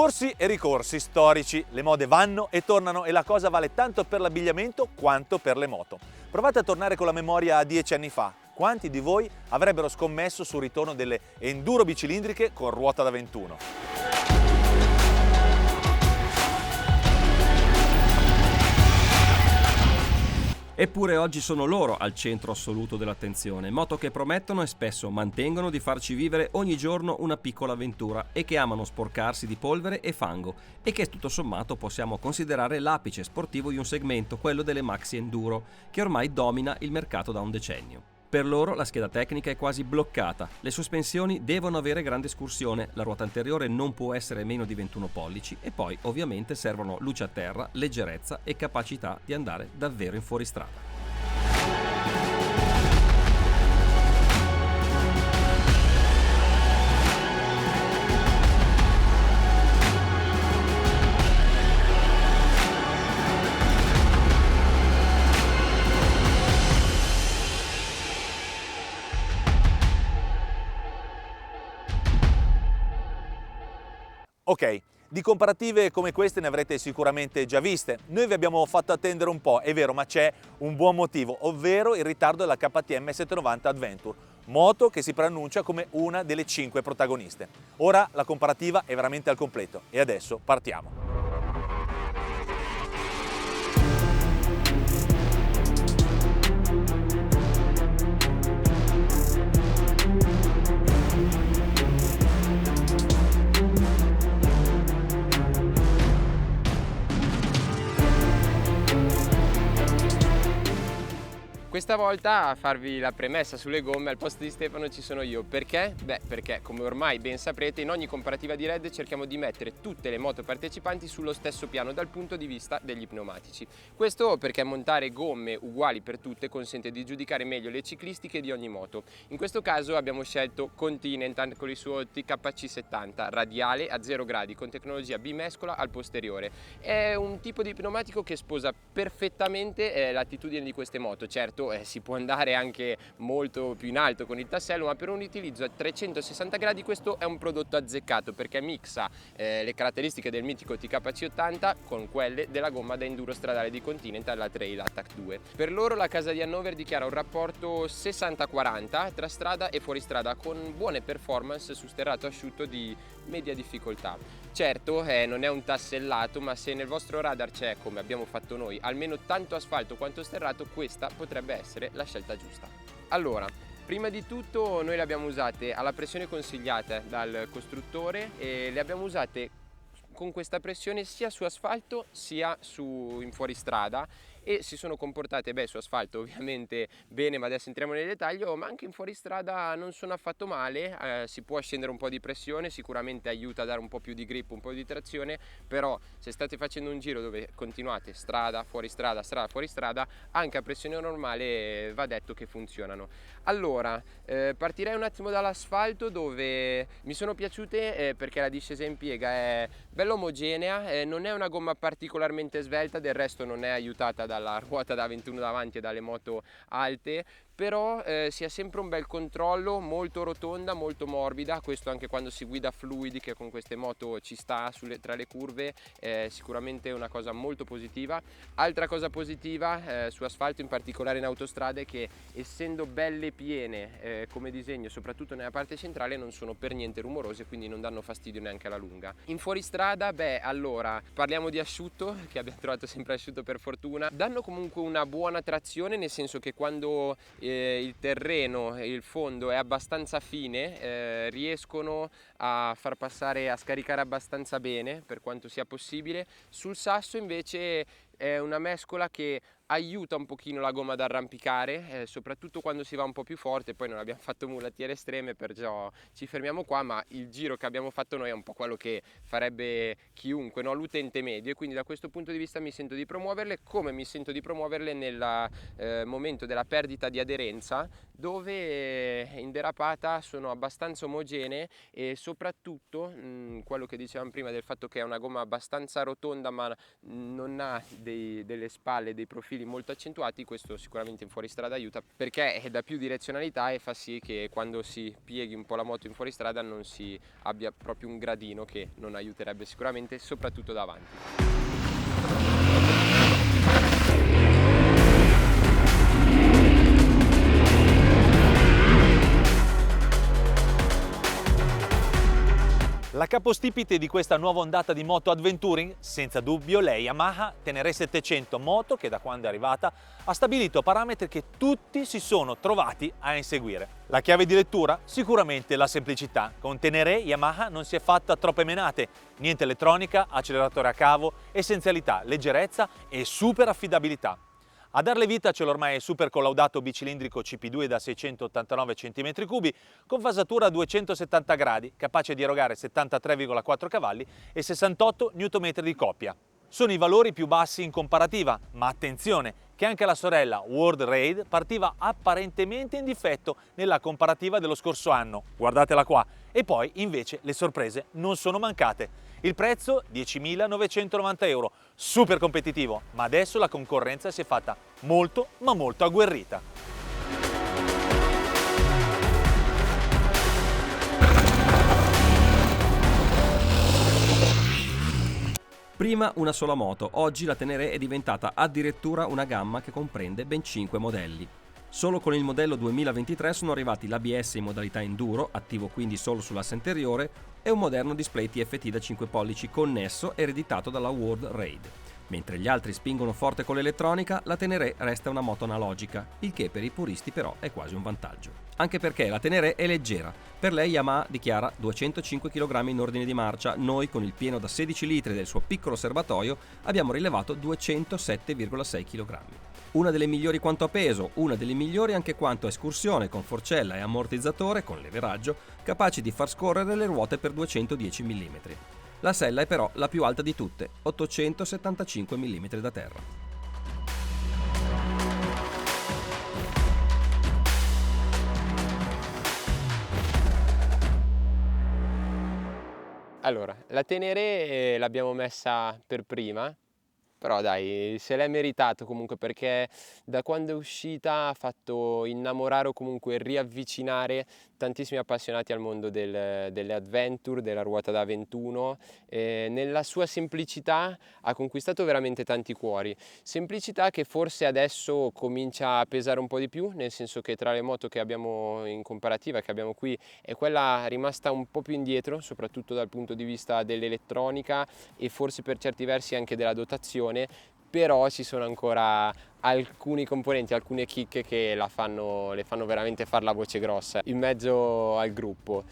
Corsi e ricorsi storici, le mode vanno e tornano e la cosa vale tanto per l'abbigliamento quanto per le moto. Provate a tornare con la memoria a 10 anni fa. Quanti di voi avrebbero scommesso sul ritorno delle enduro bicilindriche con ruota da 21? Eppure oggi sono loro al centro assoluto dell'attenzione, moto che promettono e spesso mantengono di farci vivere ogni giorno una piccola avventura e che amano sporcarsi di polvere e fango e che tutto sommato possiamo considerare l'apice sportivo di un segmento, quello delle maxi enduro, che ormai domina il mercato da un decennio. Per loro la scheda tecnica è quasi bloccata, le sospensioni devono avere grande escursione, la ruota anteriore non può essere meno di 21 pollici e poi ovviamente servono luce a terra, leggerezza e capacità di andare davvero in fuoristrada. Ok, di comparative come queste ne avrete sicuramente già viste. Noi vi abbiamo fatto attendere un po', è vero, ma c'è un buon motivo, ovvero il ritardo della KTM 790 Adventure, moto che si preannuncia come una delle 5 protagoniste. Ora la comparativa è veramente al completo e adesso partiamo. Questa volta a farvi la premessa sulle gomme al posto di Stefano ci sono io. Perché? Beh, perché come ormai ben saprete in ogni comparativa di Red cerchiamo di mettere tutte le moto partecipanti sullo stesso piano dal punto di vista degli pneumatici. Questo perché montare gomme uguali per tutte consente di giudicare meglio le ciclistiche di ogni moto. In questo caso abbiamo scelto Continental con il suo TKC 70 radiale a 0 gradi con tecnologia bimescola al posteriore. È un tipo di pneumatico che sposa perfettamente l'attitudine di queste moto. Certo, si può andare anche molto più in alto con il tassello, ma per un utilizzo a 360 gradi questo è un prodotto azzeccato perché mixa le caratteristiche del mitico TKC 80 con quelle della gomma da enduro stradale di Continental, la Trail Attack 2. Per loro la casa di Hannover dichiara un rapporto 60-40 tra strada e fuoristrada con buone performance su sterrato asciutto di media difficoltà. Certo, non è un tassellato, ma se nel vostro radar c'è, come abbiamo fatto noi, almeno tanto asfalto quanto sterrato, questa potrebbe essere la scelta giusta. Allora, prima di tutto noi le abbiamo usate alla pressione consigliata dal costruttore e le abbiamo usate con questa pressione sia su asfalto sia in fuoristrada e si sono comportate su asfalto ovviamente bene, ma adesso entriamo nel dettaglio, ma anche in fuoristrada non sono affatto male, si può scendere un po' di pressione, sicuramente aiuta a dare un po' più di grip, un po' di trazione, però se state facendo un giro dove continuate strada, fuoristrada, anche a pressione normale va detto che funzionano. Allora, partirei un attimo dall'asfalto dove mi sono piaciute perché la discesa in piega è bella omogenea, non è una gomma particolarmente svelta, del resto non è aiutata dalla ruota da 21 davanti e dalle moto alte, però si ha sempre un bel controllo, molto rotonda, molto morbida, questo anche quando si guida fluidi, che con queste moto ci sta tra le curve, sicuramente una cosa molto positiva. Altra cosa positiva su asfalto, in particolare in autostrade, è che essendo belle piene come disegno, soprattutto nella parte centrale, non sono per niente rumorose, quindi non danno fastidio neanche alla lunga. In fuoristrada, allora, parliamo di asciutto, che abbiamo trovato sempre asciutto per fortuna. Danno comunque una buona trazione, nel senso che quando il terreno e il fondo è abbastanza fine, riescono a far passare, a scaricare abbastanza bene per quanto sia possibile. Sul sasso invece è una mescola che aiuta un pochino la gomma ad arrampicare, soprattutto quando si va un po' più forte. Poi non abbiamo fatto mulattiere estreme, perciò ci fermiamo qua, ma il giro che abbiamo fatto noi è un po' quello che farebbe chiunque, no? L'utente medio, e quindi da questo punto di vista mi sento di promuoverle, come mi sento di promuoverle nel momento della perdita di aderenza dove in derapata sono abbastanza omogenee e soprattutto quello che dicevamo prima del fatto che è una gomma abbastanza rotonda ma non ha delle spalle, dei profili molto accentuati, questo sicuramente in fuoristrada aiuta perché dà più direzionalità e fa sì che quando si pieghi un po' la moto in fuoristrada non si abbia proprio un gradino che non aiuterebbe sicuramente, soprattutto davanti. La capostipite di questa nuova ondata di moto adventuring, senza dubbio, è Yamaha Tenere 700 moto che da quando è arrivata ha stabilito parametri che tutti si sono trovati a inseguire. La chiave di lettura? Sicuramente la semplicità. Con Tenere Yamaha non si è fatta troppe menate, niente elettronica, acceleratore a cavo, essenzialità, leggerezza e super affidabilità. A darle vita c'è l'ormai super collaudato bicilindrico CP2 da 689 cm3 con fasatura a 270 gradi, capace di erogare 73,4 cavalli e 68 Nm di coppia. Sono i valori più bassi in comparativa, ma attenzione che anche la sorella World Raid partiva apparentemente in difetto nella comparativa dello scorso anno, guardatela qua, e poi invece le sorprese non sono mancate. Il prezzo 10.990 euro, super competitivo, ma adesso la concorrenza si è fatta molto ma molto agguerrita. Prima una sola moto, oggi la Tenere è diventata addirittura una gamma che comprende ben 5 modelli. Solo con il modello 2023 sono arrivati l'ABS in modalità enduro, attivo quindi solo sull'asse anteriore, e un moderno display TFT da 5 pollici connesso ereditato dalla World Raid. Mentre gli altri spingono forte con l'elettronica, la Tenere resta una moto analogica, il che per i puristi però è quasi un vantaggio. Anche perché la Tenere è leggera. Per lei Yamaha dichiara 205 kg in ordine di marcia, noi con il pieno da 16 litri del suo piccolo serbatoio abbiamo rilevato 207,6 kg. Una delle migliori quanto a peso, una delle migliori anche quanto a escursione con forcella e ammortizzatore con leveraggio, capaci di far scorrere le ruote per 210 mm. La sella è però la più alta di tutte, 875 mm da terra. Allora, la Tenere l'abbiamo messa per prima, però dai, se l'è meritato comunque perché da quando è uscita ha fatto innamorare o comunque riavvicinare tantissimi appassionati al mondo delle adventure, della ruota da 21. Nella sua semplicità ha conquistato veramente tanti cuori, semplicità che forse adesso comincia a pesare un po' di più, nel senso che tra le moto che abbiamo in comparativa, che abbiamo qui, è quella rimasta un po' più indietro, soprattutto dal punto di vista dell'elettronica e forse per certi versi anche della dotazione, però ci sono ancora alcuni componenti, alcune chicche che le fanno veramente far la voce grossa in mezzo al gruppo.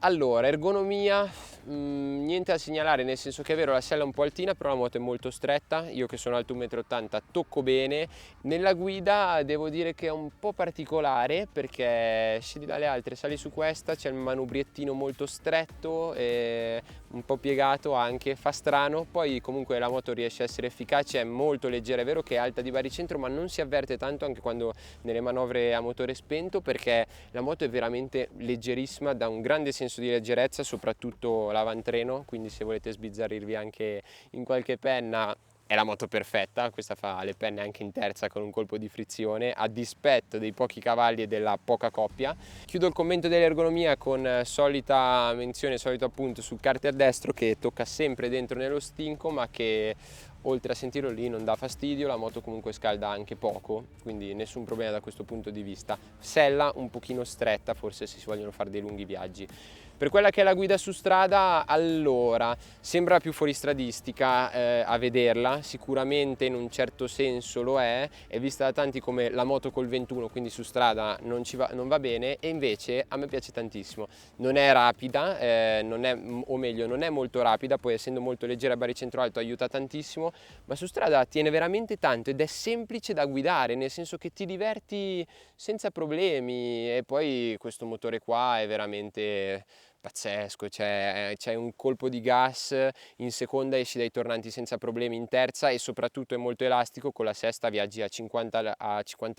Allora, ergonomia, niente da segnalare, nel senso che è vero la sella è un po' altina, però la moto è molto stretta, io che sono alto 1,80 m tocco bene. Nella guida devo dire che è un po' particolare perché scendi dalle altre, sali su questa, c'è il manubriettino molto stretto e un po' piegato anche, fa strano, poi comunque la moto riesce a essere efficace, è molto leggera, è vero che è alta di baricentro ma non si avverte tanto anche quando nelle manovre a motore spento perché la moto è veramente leggerissima, dà un grande senso di leggerezza, soprattutto l'avantreno, quindi se volete sbizzarrirvi anche in qualche penna è la moto perfetta, questa fa le penne anche in terza con un colpo di frizione a dispetto dei pochi cavalli e della poca coppia. Chiudo il commento dell'ergonomia con solita menzione, solito appunto sul carter destro che tocca sempre dentro nello stinco ma che oltre a sentirlo lì non dà fastidio, la moto comunque scalda anche poco, quindi nessun problema da questo punto di vista. Sella un pochino stretta forse se si vogliono fare dei lunghi viaggi. Per quella che è la guida su strada, allora, sembra più fuoristradistica a vederla, sicuramente in un certo senso lo è vista da tanti come la moto col 21, quindi su strada non va bene, e invece a me piace tantissimo. Non è rapida, non è molto rapida, poi essendo molto leggera a baricentro alto aiuta tantissimo, ma su strada tiene veramente tanto ed è semplice da guidare, nel senso che ti diverti senza problemi, e poi questo motore qua è veramente pazzesco, c'è un colpo di gas in seconda, esci dai tornanti senza problemi in terza, e soprattutto è molto elastico, con la sesta viaggi a 50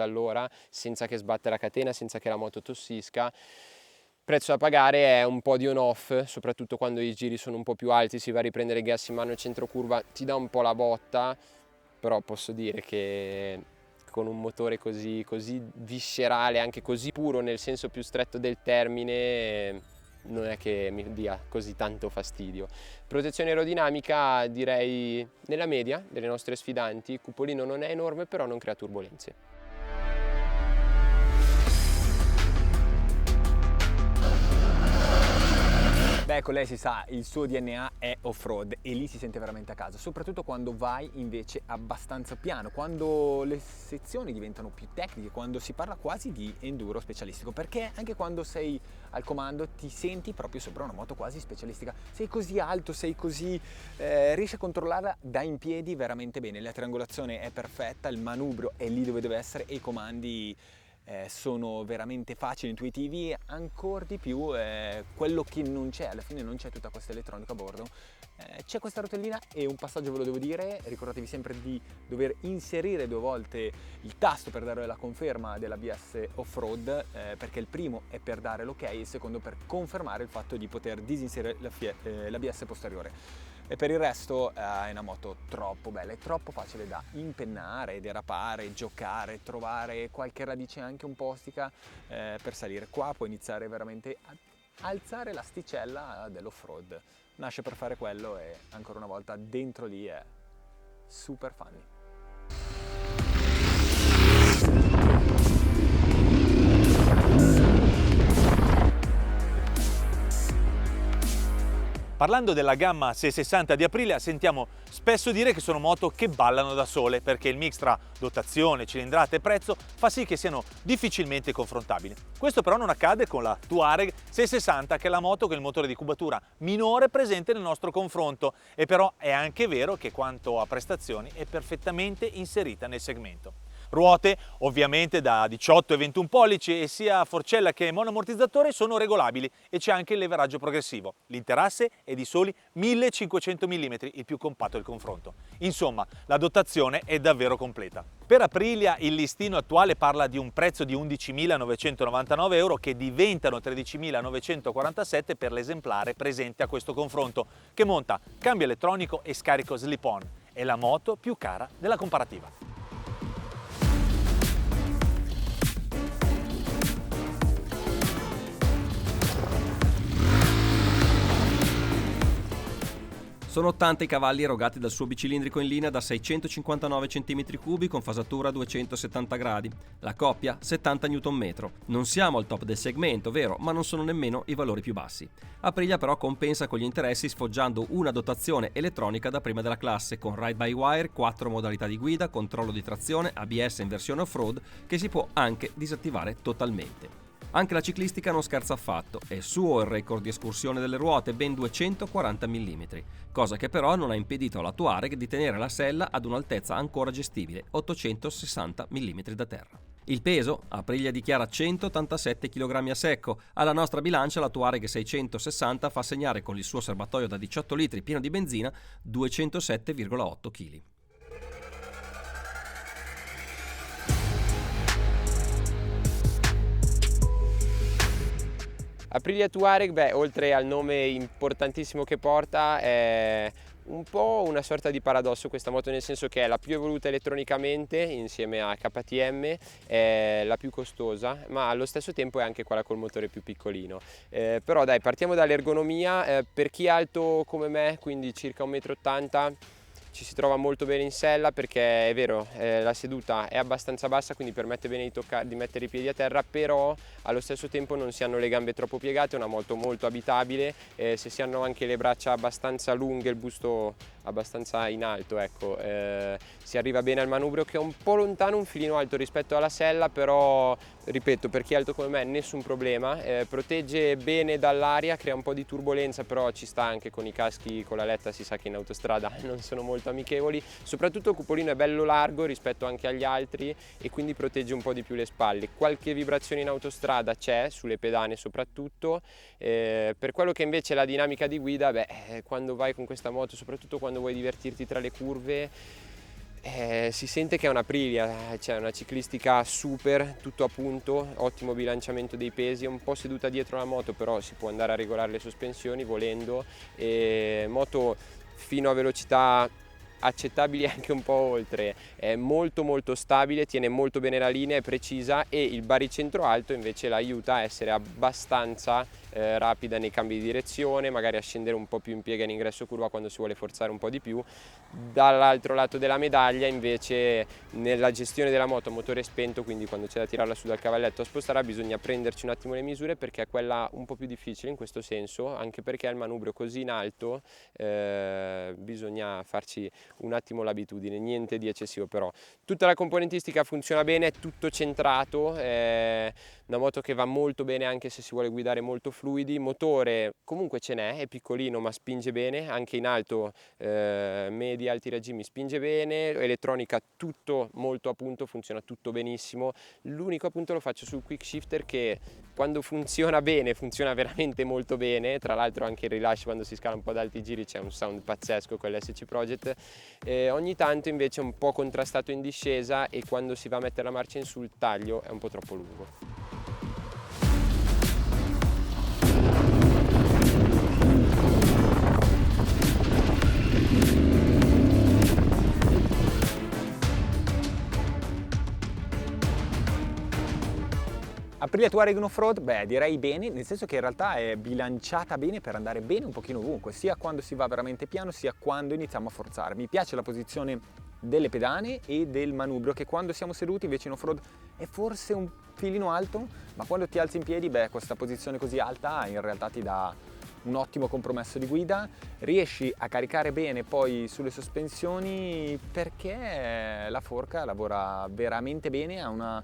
all'ora senza che sbatte la catena, senza che la moto tossisca. Prezzo da pagare è un po' di on-off, soprattutto quando i giri sono un po' più alti, si va a riprendere il gas in mano, il centro curva ti dà un po' la botta, però posso dire che con un motore così viscerale, anche così puro nel senso più stretto del termine, non è che mi dia così tanto fastidio. Protezione aerodinamica direi nella media delle nostre sfidanti, il cupolino non è enorme però non crea turbolenze. Beh, con lei si sa, il suo DNA è off-road e lì si sente veramente a casa, soprattutto quando vai invece abbastanza piano, quando le sezioni diventano più tecniche, quando si parla quasi di enduro specialistico, perché anche quando sei al comando ti senti proprio sopra una moto quasi specialistica, sei così alto, sei così, riesci a controllarla da in piedi veramente bene, la triangolazione è perfetta, il manubrio è lì dove deve essere e i comandi sono veramente facili, intuitivi, ancora di più quello che non c'è, alla fine non c'è tutta questa elettronica a bordo, c'è questa rotellina e un passaggio ve lo devo dire, ricordatevi sempre di dover inserire 2 volte il tasto per dare la conferma dell'ABS off-road, perché il primo è per dare l'ok e il secondo per confermare il fatto di poter disinserire l'ABS posteriore. E per il resto è una moto troppo bella, è troppo facile da impennare, derapare, giocare, trovare qualche radice anche un po' ostica per salire. Qua puoi iniziare veramente a alzare l'asticella dell'off-road. Nasce per fare quello e ancora una volta dentro lì è super funny. Parlando della gamma 660 di Aprilia, sentiamo spesso dire che sono moto che ballano da sole, perché il mix tra dotazione, cilindrata e prezzo fa sì che siano difficilmente confrontabili. Questo però non accade con la Touareg 660, che è la moto con il motore di cubatura minore presente nel nostro confronto, e però è anche vero che quanto a prestazioni è perfettamente inserita nel segmento. Ruote ovviamente da 18 e 21 pollici e sia forcella che monoammortizzatore sono regolabili e c'è anche il leveraggio progressivo. L'interasse è di soli 1500 mm, il più compatto del confronto. Insomma, la dotazione è davvero completa. Per Aprilia il listino attuale parla di un prezzo di 11.999 euro che diventano 13.947 per l'esemplare presente a questo confronto, che monta cambio elettronico e scarico slip-on. È la moto più cara della comparativa. Sono 80 i cavalli erogati dal suo bicilindrico in linea da 659 cm3 con fasatura 270 gradi. La coppia 70 Nm. Non siamo al top del segmento, vero, ma non sono nemmeno i valori più bassi. Aprilia però compensa con gli interessi sfoggiando una dotazione elettronica da prima della classe con ride by wire, 4 modalità di guida, controllo di trazione, ABS in versione off-road che si può anche disattivare totalmente. Anche la ciclistica non scherza affatto, è suo il record di escursione delle ruote, ben 240 mm, cosa che però non ha impedito alla Touareg di tenere la sella ad un'altezza ancora gestibile, 860 mm da terra. Il peso? Aprilia dichiara 187 kg a secco, alla nostra bilancia la Touareg 660 fa segnare con il suo serbatoio da 18 litri pieno di benzina 207,8 kg. Aprilia Touareg, oltre al nome importantissimo che porta, è un po' una sorta di paradosso questa moto, nel senso che è la più evoluta elettronicamente insieme a KTM, è la più costosa, ma allo stesso tempo è anche quella col motore più piccolino. Però dai, partiamo dall'ergonomia. Per chi è alto come me, quindi circa 1,80 m, ci si trova molto bene in sella, perché è vero, la seduta è abbastanza bassa, quindi permette bene di mettere i piedi a terra, però allo stesso tempo non si hanno le gambe troppo piegate, è una moto molto abitabile, se si hanno anche le braccia abbastanza lunghe, il busto abbastanza in alto, ecco. Si arriva bene al manubrio, che è un po' lontano, un filino alto rispetto alla sella, però ripeto, per chi è alto come me nessun problema, protegge bene dall'aria, crea un po' di turbolenza, però ci sta anche con i caschi, con la letta si sa che in autostrada non sono molto amichevoli, soprattutto il cupolino è bello largo rispetto anche agli altri e quindi protegge un po' di più le spalle. Qualche vibrazione in autostrada c'è, sulle pedane soprattutto, per quello che invece è la dinamica di guida, quando vai con questa moto, soprattutto quando vuoi divertirti tra le curve, si sente che è una Aprilia, c'è una ciclistica super, tutto a punto, ottimo bilanciamento dei pesi, è un po' seduta dietro la moto, però si può andare a regolare le sospensioni volendo, moto fino a velocità accettabili anche un po' oltre, è molto stabile, tiene molto bene la linea, è precisa e il baricentro alto invece l'aiuta a essere abbastanza rapida nei cambi di direzione, magari a scendere un po' più in piega in ingresso curva quando si vuole forzare un po' di più. Dall'altro lato della medaglia invece nella gestione della moto a motore spento, quindi quando c'è da tirarla su dal cavalletto a spostare, bisogna prenderci un attimo le misure perché è quella un po' più difficile in questo senso, anche perché il manubrio così in alto bisogna farci un attimo l'abitudine, niente di eccessivo però. Tutta la componentistica funziona bene, è tutto centrato, è una moto che va molto bene anche se si vuole guidare molto fluidi, motore comunque ce n'è, è piccolino ma spinge bene, anche in alto, medi, alti regimi spinge bene, elettronica tutto molto a punto, funziona tutto benissimo, l'unico appunto lo faccio sul quick shifter che quando funziona bene, funziona veramente molto bene, tra l'altro anche il rilascio quando si scala un po' ad alti giri c'è un sound pazzesco con l'SC Project, ogni tanto invece è un po' contrastato in discesa e quando si va a mettere la marcia in su il taglio è un po' troppo lungo. Aprilia Touareg Off-Road, direi bene, nel senso che in realtà è bilanciata bene per andare bene un pochino ovunque, sia quando si va veramente piano, sia quando iniziamo a forzare. Mi piace la posizione delle pedane e del manubrio, che quando siamo seduti invece in off-road è forse un filino alto, ma quando ti alzi in piedi, questa posizione così alta in realtà ti dà un ottimo compromesso di guida, riesci a caricare bene poi sulle sospensioni perché la forca lavora veramente bene, ha una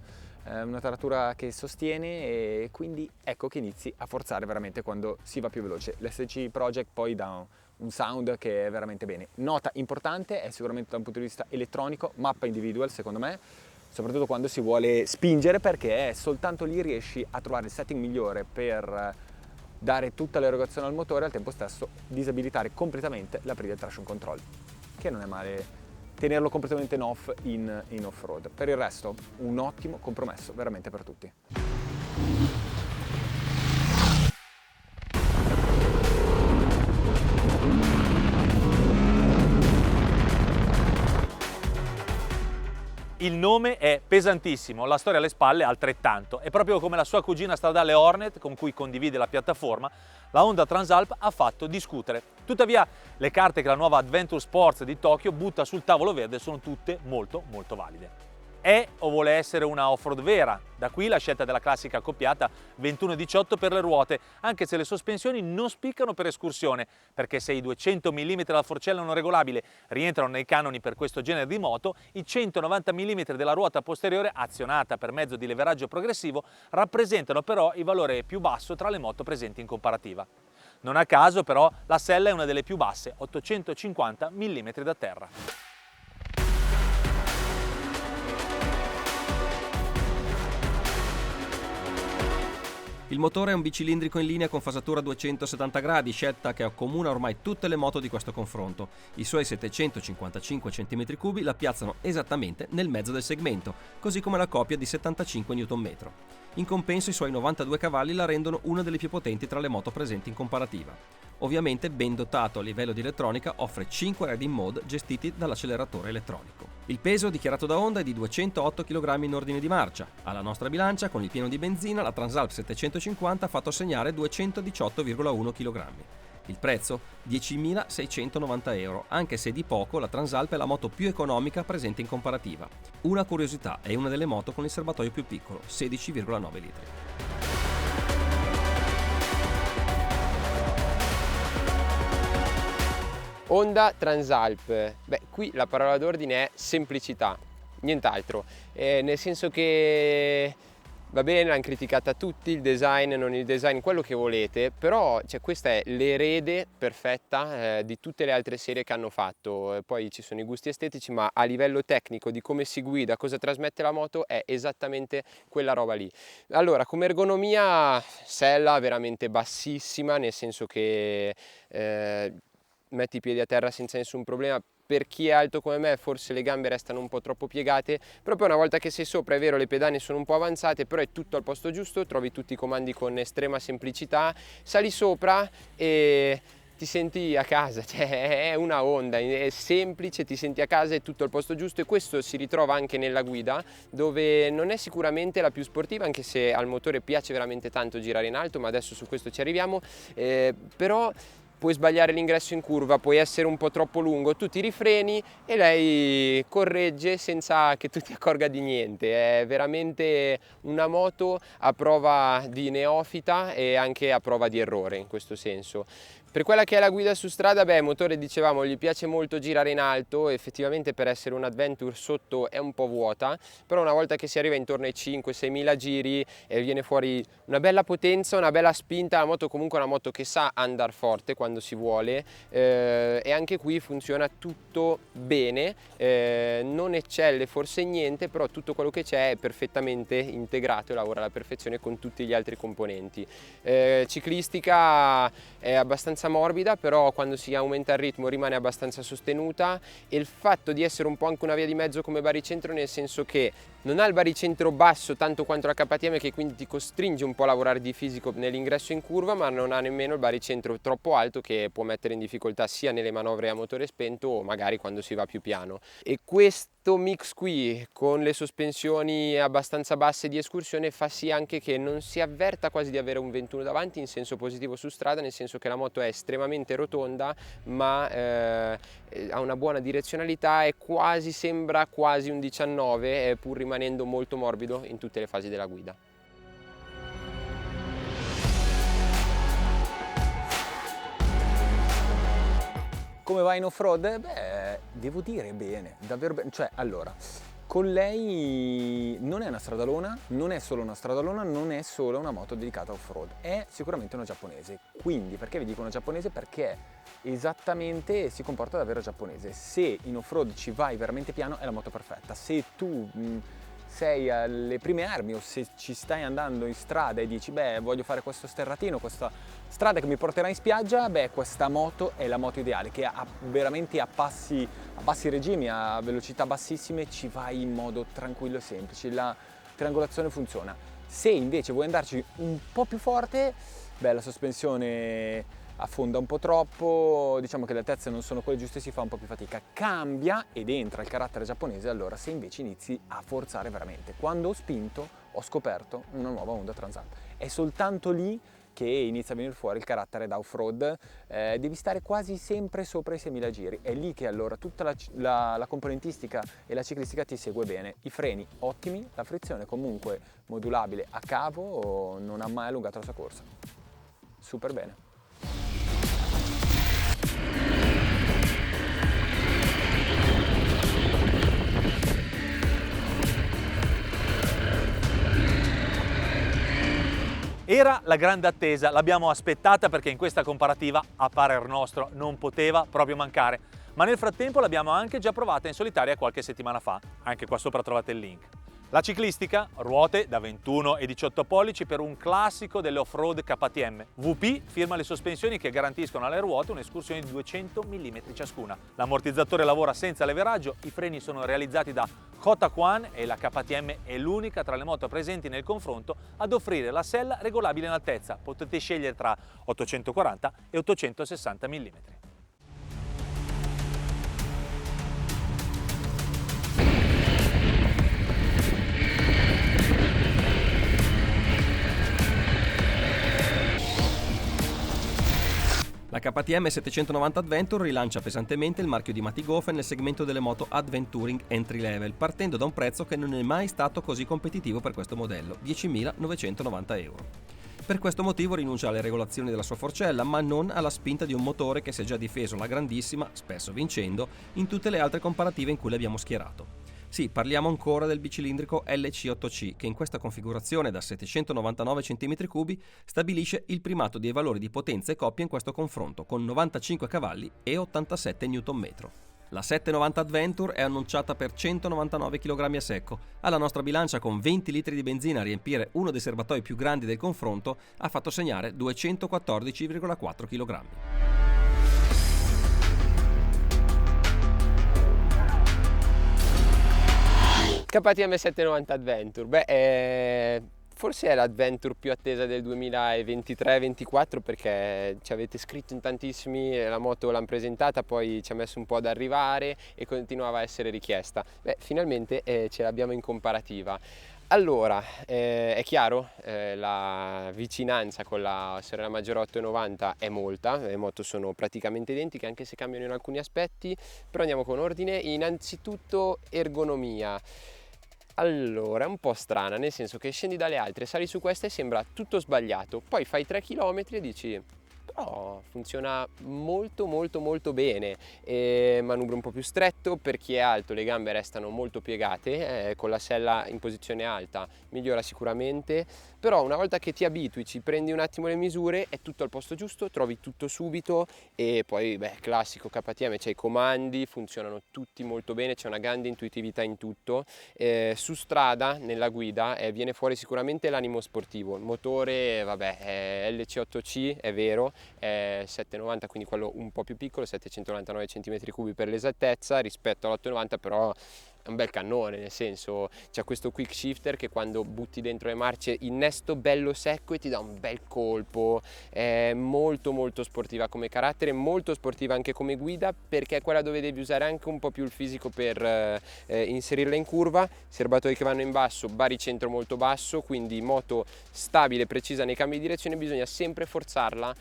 taratura che sostiene e quindi ecco che inizi a forzare veramente quando si va più veloce. L'SC Project poi dà un sound che è veramente bene. Nota importante è sicuramente da un punto di vista elettronico, mappa individual secondo me, soprattutto quando si vuole spingere perché soltanto lì riesci a trovare il setting migliore per dare tutta l'erogazione al motore e al tempo stesso disabilitare completamente l'Aprilia Traction Control, che non è male tenerlo completamente in off in off-road. Per il resto un ottimo compromesso veramente per tutti. Il nome è pesantissimo, la storia alle spalle altrettanto. È proprio come la sua cugina stradale Hornet, con cui condivide la piattaforma, la Honda Transalp ha fatto discutere. Tuttavia, le carte che la nuova Adventure Sports di Tokyo butta sul tavolo verde sono tutte molto valide. È o vuole essere una off-road vera? Da qui la scelta della classica accoppiata 21-18 per le ruote, anche se le sospensioni non spiccano per escursione, perché se i 200 mm della forcella non regolabile rientrano nei canoni per questo genere di moto, i 190 mm della ruota posteriore azionata per mezzo di leveraggio progressivo rappresentano però il valore più basso tra le moto presenti in comparativa. Non a caso però la sella è una delle più basse, 850 mm da terra. Il motore è un bicilindrico in linea con fasatura 270 gradi, scelta che accomuna ormai tutte le moto di questo confronto. I suoi 755 cm3 la piazzano esattamente nel mezzo del segmento, così come la coppia di 75 Nm. In compenso i suoi 92 cavalli la rendono una delle più potenti tra le moto presenti in comparativa. Ovviamente ben dotato a livello di elettronica, offre 5 riding mode gestiti dall'acceleratore elettronico. Il peso dichiarato da Honda è di 208 kg in ordine di marcia. Alla nostra bilancia, con il pieno di benzina, la Transalp 750 ha fatto assegnare 218,1 kg. Il prezzo? 10.690 euro, anche se di poco la Transalp è la moto più economica presente in comparativa. Una curiosità, è una delle moto con il serbatoio più piccolo, 16,9 litri. Honda Transalp, beh, qui la parola d'ordine è semplicità, nient'altro, nel senso che va bene, l'hanno criticata tutti, il design, non il design, quello che volete, però cioè, questa è l'erede perfetta di tutte le altre serie che hanno fatto. Poi ci sono i gusti estetici, ma a livello tecnico di come si guida, cosa trasmette la moto, è esattamente quella roba lì. Allora, come ergonomia, sella veramente bassissima, nel senso che metti i piedi a terra senza nessun problema. Per chi è alto come me forse le gambe restano un po' troppo piegate, però poi una volta che sei sopra è vero, le pedane sono un po' avanzate, però è tutto al posto giusto, trovi tutti i comandi con estrema semplicità, sali sopra e ti senti a casa, cioè è una Honda, è semplice, ti senti a casa, è tutto al posto giusto, e questo si ritrova anche nella guida, dove non è sicuramente la più sportiva, anche se al motore piace veramente tanto girare in alto, ma adesso su questo ci arriviamo, però puoi sbagliare l'ingresso in curva, puoi essere un po' troppo lungo, tu ti rifreni e lei corregge senza che tu ti accorga di niente. È veramente una moto a prova di neofita e anche a prova di errore in questo senso. Per quella che è la guida su strada, beh, il motore, dicevamo, gli piace molto girare in alto, effettivamente per essere un adventure sotto è un po' vuota, però una volta che si arriva intorno ai 5-6 mila giri viene fuori una bella potenza, una bella spinta. La moto comunque è una moto che sa andare forte quando si vuole, e anche qui funziona tutto bene, non eccelle forse niente, però tutto quello che c'è è perfettamente integrato e lavora alla perfezione con tutti gli altri componenti. Ciclistica è abbastanza morbida, però quando si aumenta il ritmo rimane abbastanza sostenuta, e il fatto di essere un po' anche una via di mezzo come baricentro, nel senso che non ha il baricentro basso tanto quanto la KTM, che quindi ti costringe un po' a lavorare di fisico nell'ingresso in curva, ma non ha nemmeno il baricentro troppo alto che può mettere in difficoltà sia nelle manovre a motore spento o magari quando si va più piano. E questo mix qui con le sospensioni abbastanza basse di escursione fa sì anche che non si avverta quasi di avere un 21 davanti in senso positivo su strada, nel senso che la moto è estremamente rotonda, ma ha una buona direzionalità e sembra quasi un 19, pur rimanendo molto morbido in tutte le fasi della guida. Come va in off-road? Beh, devo dire bene, davvero bene. Cioè, allora, con lei non è una stradalona, non è solo una stradalona, non è solo una moto dedicata a off-road, è sicuramente una giapponese. Quindi, perché vi dico una giapponese? Perché esattamente si comporta davvero giapponese. Se in off-road ci vai veramente piano è la moto perfetta. Se tu sei alle prime armi o se ci stai andando in strada e dici beh voglio fare questo sterratino, questa strada che mi porterà in spiaggia, beh questa moto è la moto ideale, che veramente a bassi regimi, a velocità bassissime ci vai in modo tranquillo e semplice, la triangolazione funziona. Se invece vuoi andarci un po' più forte, beh la sospensione affonda un po' troppo, diciamo che le altezze non sono quelle giuste, si fa un po' più fatica, cambia ed entra il carattere giapponese allora se invece inizi a forzare veramente. Quando ho spinto ho scoperto una nuova Honda Transalp, è soltanto lì che inizia a venire fuori il carattere da off-road, devi stare quasi sempre sopra i 6.000 giri, è lì che allora tutta la componentistica e la ciclistica ti segue bene, i freni ottimi, la frizione comunque modulabile a cavo, non ha mai allungato la sua corsa, super bene. Era la grande attesa, l'abbiamo aspettata perché in questa comparativa, a parer nostro, non poteva proprio mancare. Ma nel frattempo l'abbiamo anche già provata in solitaria qualche settimana fa. Anche qua sopra trovate il link. La ciclistica, ruote da 21 e 18 pollici per un classico delle off-road KTM. VP firma le sospensioni che garantiscono alle ruote un'escursione di 200 mm ciascuna. L'ammortizzatore lavora senza leveraggio, i freni sono realizzati da Kotakwan e la KTM è l'unica tra le moto presenti nel confronto ad offrire la sella regolabile in altezza. Potete scegliere tra 840 e 860 mm. La KTM 790 Adventure rilancia pesantemente il marchio di Matigofen nel segmento delle moto Adventuring Entry Level, partendo da un prezzo che non è mai stato così competitivo per questo modello, 10.990 euro. Per questo motivo rinuncia alle regolazioni della sua forcella, ma non alla spinta di un motore che si è già difeso alla grandissima, spesso vincendo, in tutte le altre comparative in cui l'abbiamo schierato. Sì, parliamo ancora del bicilindrico LC8C, che in questa configurazione da 799 cm3 stabilisce il primato dei valori di potenza e coppia in questo confronto, con 95 cavalli e 87 Nm. La 790 Adventure è annunciata per 199 kg a secco. Alla nostra bilancia, con 20 litri di benzina a riempire uno dei serbatoi più grandi del confronto, ha fatto segnare 214,4 kg. KTM 790 Adventure, forse è l'Adventure più attesa del 2023-24 perché ci avete scritto in tantissimi, la moto l'hanno presentata, poi ci ha messo un po' ad arrivare e continuava a essere richiesta. Finalmente ce l'abbiamo in comparativa. Allora, è chiaro, la vicinanza con la Serena Maggiore 890 è molta, le moto sono praticamente identiche anche se cambiano in alcuni aspetti, però andiamo con ordine. Innanzitutto ergonomia. Allora, è un po' strana, nel senso che scendi dalle altre, sali su questa e sembra tutto sbagliato, poi fai 3 km e dici però funziona molto molto molto bene, manubrio un po' più stretto, per chi è alto le gambe restano molto piegate, con la sella in posizione alta migliora sicuramente, però una volta che ti abitui, ci prendi un attimo le misure, è tutto al posto giusto, trovi tutto subito e poi classico KTM, c'è i comandi, funzionano tutti molto bene, c'è una grande intuitività in tutto, su strada nella guida viene fuori sicuramente l'animo sportivo, il motore è LC8C, è vero, è 790, quindi quello un po' più piccolo, 799 cm3 per l'esattezza, rispetto all'890 però è un bel cannone, nel senso c'è questo quick shifter che quando butti dentro le marce innesto bello secco e ti dà un bel colpo, è molto molto sportiva come carattere, molto sportiva anche come guida, perché è quella dove devi usare anche un po' più il fisico per inserirla in curva, serbatoi che vanno in basso, baricentro molto basso, quindi moto stabile, precisa nei cambi di direzione, bisogna sempre forzarla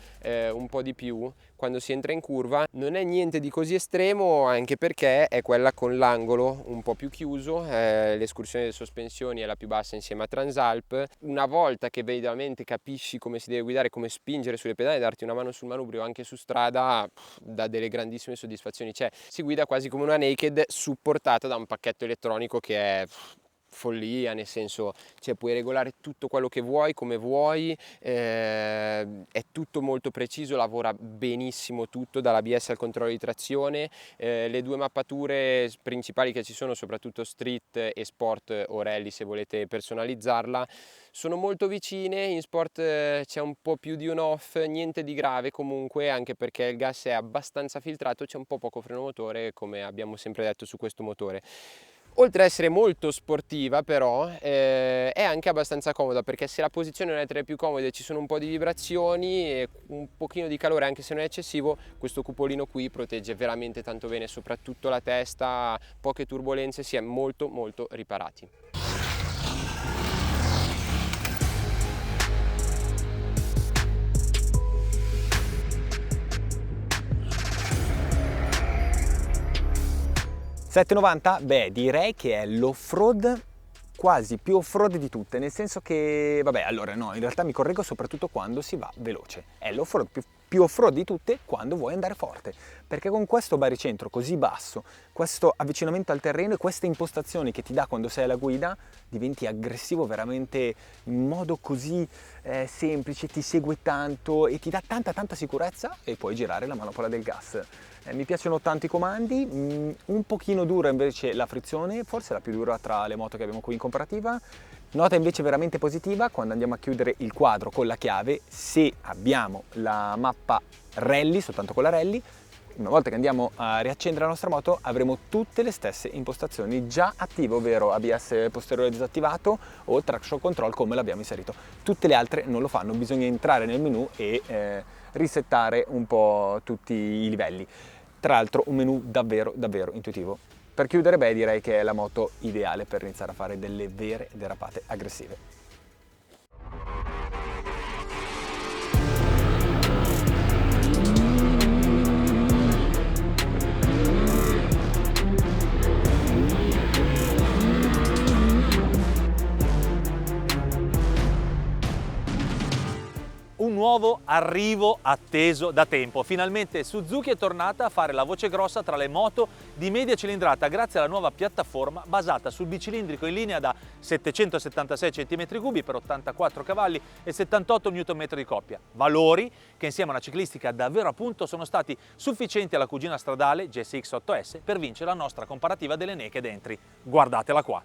un po' di più quando si entra in curva. Non è niente di così estremo, anche perché è quella con l'angolo un po' più chiuso, l'escursione delle sospensioni è la più bassa insieme a Transalp. Una volta che veramente capisci come si deve guidare, come spingere sulle pedane, darti una mano sul manubrio anche su strada, dà delle grandissime soddisfazioni, cioè si guida quasi come una naked supportata da un pacchetto elettronico che è follia, nel senso, cioè puoi regolare tutto quello che vuoi, come vuoi, è tutto molto preciso, lavora benissimo tutto, dall'ABS al controllo di trazione, le due mappature principali che ci sono, soprattutto Street e Sport o Rally se volete personalizzarla, sono molto vicine. In Sport c'è un po' più di on-off, niente di grave comunque, anche perché il gas è abbastanza filtrato, c'è un po' poco freno motore, come abbiamo sempre detto su questo motore. Oltre ad essere molto sportiva però è anche abbastanza comoda, perché se la posizione non è tra le più comode, ci sono un po' di vibrazioni e un pochino di calore anche se non è eccessivo, questo cupolino qui protegge veramente tanto bene, soprattutto la testa, poche turbolenze, si è molto molto riparati. .790? Direi che è l'off-road quasi più off-road di tutte, nel senso che, allora no, in realtà mi correggo, soprattutto quando si va veloce. È l'off-road più off-road di tutte quando vuoi andare forte, perché con questo baricentro così basso, questo avvicinamento al terreno e queste impostazioni che ti dà quando sei alla guida, diventi aggressivo veramente in modo così semplice, ti segue tanto e ti dà tanta sicurezza, e puoi girare la manopola del gas. Mi piacciono tanto i comandi, un pochino dura invece la frizione, forse la più dura tra le moto che abbiamo qui in comparativa. Nota invece veramente positiva quando andiamo a chiudere il quadro con la chiave, se abbiamo la mappa Rally, soltanto con la Rally, una volta che andiamo a riaccendere la nostra moto avremo tutte le stesse impostazioni già attive, ovvero ABS posteriore disattivato o traction control come l'abbiamo inserito. Tutte le altre non lo fanno, bisogna entrare nel menu e risettare un po' tutti i livelli. Tra l'altro un menu davvero intuitivo. Per chiudere, direi che è la moto ideale per iniziare a fare delle vere derapate aggressive. nuovo arrivo atteso da tempo. Finalmente Suzuki è tornata a fare la voce grossa tra le moto di media cilindrata grazie alla nuova piattaforma basata sul bicilindrico in linea da 776 cm3 per 84 cavalli e 78 Nm di coppia. Valori che insieme a una ciclistica davvero a punto sono stati sufficienti alla cugina stradale GSX 8S per vincere la nostra comparativa delle Naked Entry. Guardatela qua.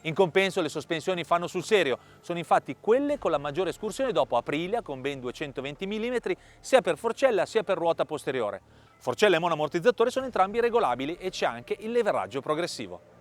In compenso le sospensioni fanno sul serio, sono infatti quelle con la maggiore escursione dopo Aprilia con ben 220 mm sia per forcella sia per ruota posteriore. Forcella e monoammortizzatore sono entrambi regolabili e c'è anche il leveraggio progressivo.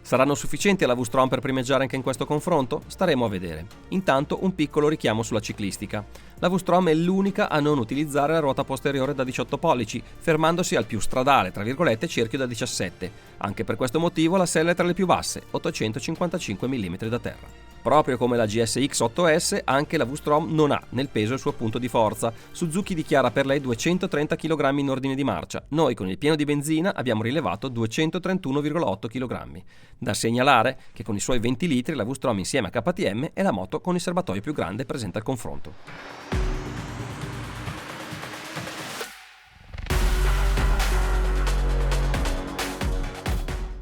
Saranno sufficienti alla V-Strom per primeggiare anche in questo confronto? Staremo a vedere. Intanto un piccolo richiamo sulla ciclistica. La V-Strom è l'unica a non utilizzare la ruota posteriore da 18 pollici, fermandosi al più stradale, tra virgolette, cerchio da 17. Anche per questo motivo la sella è tra le più basse, 855 mm da terra. Proprio come la GSX 8S, anche la V-Strom non ha nel peso il suo punto di forza. Suzuki dichiara per lei 230 kg in ordine di marcia. Noi con il pieno di benzina abbiamo rilevato 231,8 kg. Da segnalare che con i suoi 20 litri la V-Strom insieme a KTM è la moto con il serbatoio più grande presente al confronto.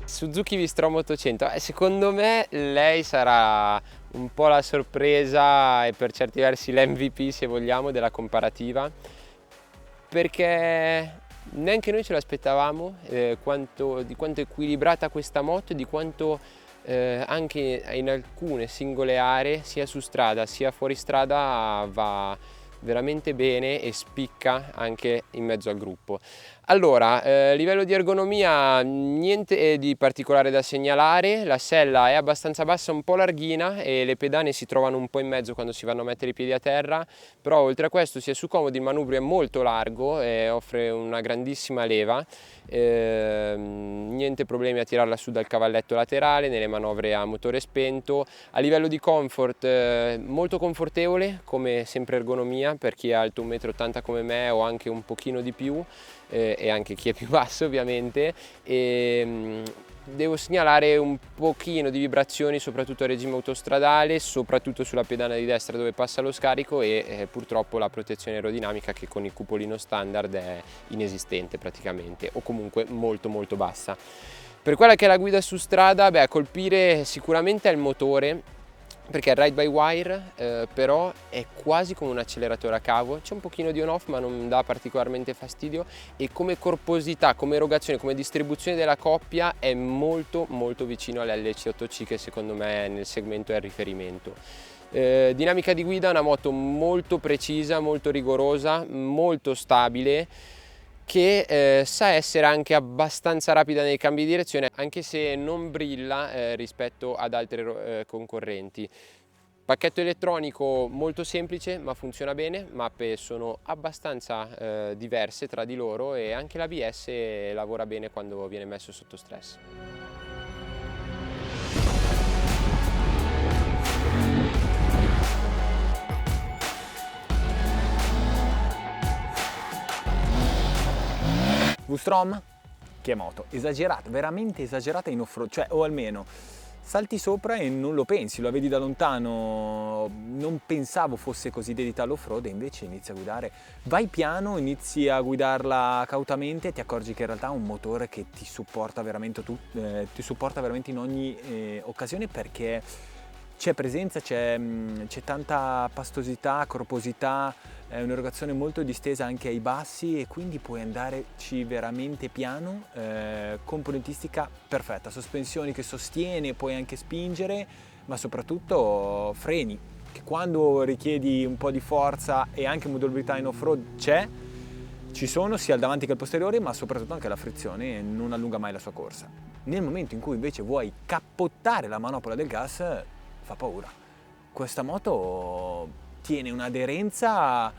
Suzuki V-Strom 800, secondo me lei sarà un po' la sorpresa e per certi versi l'MVP, se vogliamo, della comparativa, perché neanche noi ce l'aspettavamo, di quanto è equilibrata questa moto e di quanto anche in alcune singole aree, sia su strada sia fuori strada, va veramente bene e spicca anche in mezzo al gruppo. Allora, a livello di ergonomia niente di particolare da segnalare, la sella è abbastanza bassa, un po' larghina e le pedane si trovano un po' in mezzo quando si vanno a mettere i piedi a terra, però oltre a questo si è su comodi, il manubrio è molto largo e offre una grandissima leva, niente problemi a tirarla su dal cavalletto laterale, nelle manovre a motore spento. A livello di comfort molto confortevole, come sempre ergonomia per chi è alto 1,80 m come me o anche un pochino di più, e anche chi è più basso ovviamente. Devo segnalare un pochino di vibrazioni soprattutto a regime autostradale, soprattutto sulla pedana di destra dove passa lo scarico e purtroppo la protezione aerodinamica, che con il cupolino standard è inesistente praticamente, o comunque molto bassa. Per quella che è la guida su strada, a colpire sicuramente è il motore, perché il ride by wire però è quasi come un acceleratore a cavo, c'è un pochino di on-off ma non dà particolarmente fastidio, e come corposità, come erogazione, come distribuzione della coppia è molto vicino all'LC8C, che secondo me nel segmento è il riferimento. Dinamica di guida, una moto molto precisa, molto rigorosa, molto stabile, che sa essere anche abbastanza rapida nei cambi di direzione, anche se non brilla rispetto ad altre concorrenti. Pacchetto elettronico molto semplice ma funziona bene, mappe sono abbastanza diverse tra di loro e anche l'ABS lavora bene quando viene messo sotto stress. V-Strom, che moto esagerata, veramente esagerata in off-road, cioè, o almeno salti sopra e non lo pensi, lo vedi da lontano, non pensavo fosse così dedita all'off-road e invece inizi a guidare, vai piano, inizi a guidarla cautamente e ti accorgi che in realtà è un motore che ti supporta veramente, in ogni occasione, perché c'è presenza, c'è tanta pastosità, corposità, è un'erogazione molto distesa anche ai bassi e quindi puoi andarci veramente piano, componentistica perfetta, sospensioni che sostiene, puoi anche spingere, ma soprattutto freni, che quando richiedi un po' di forza e anche modulabilità in off-road ci sono sia al davanti che al posteriore, ma soprattutto anche la frizione non allunga mai la sua corsa. Nel momento in cui invece vuoi cappottare la manopola del gas, fa paura. Questa moto tiene un'aderenza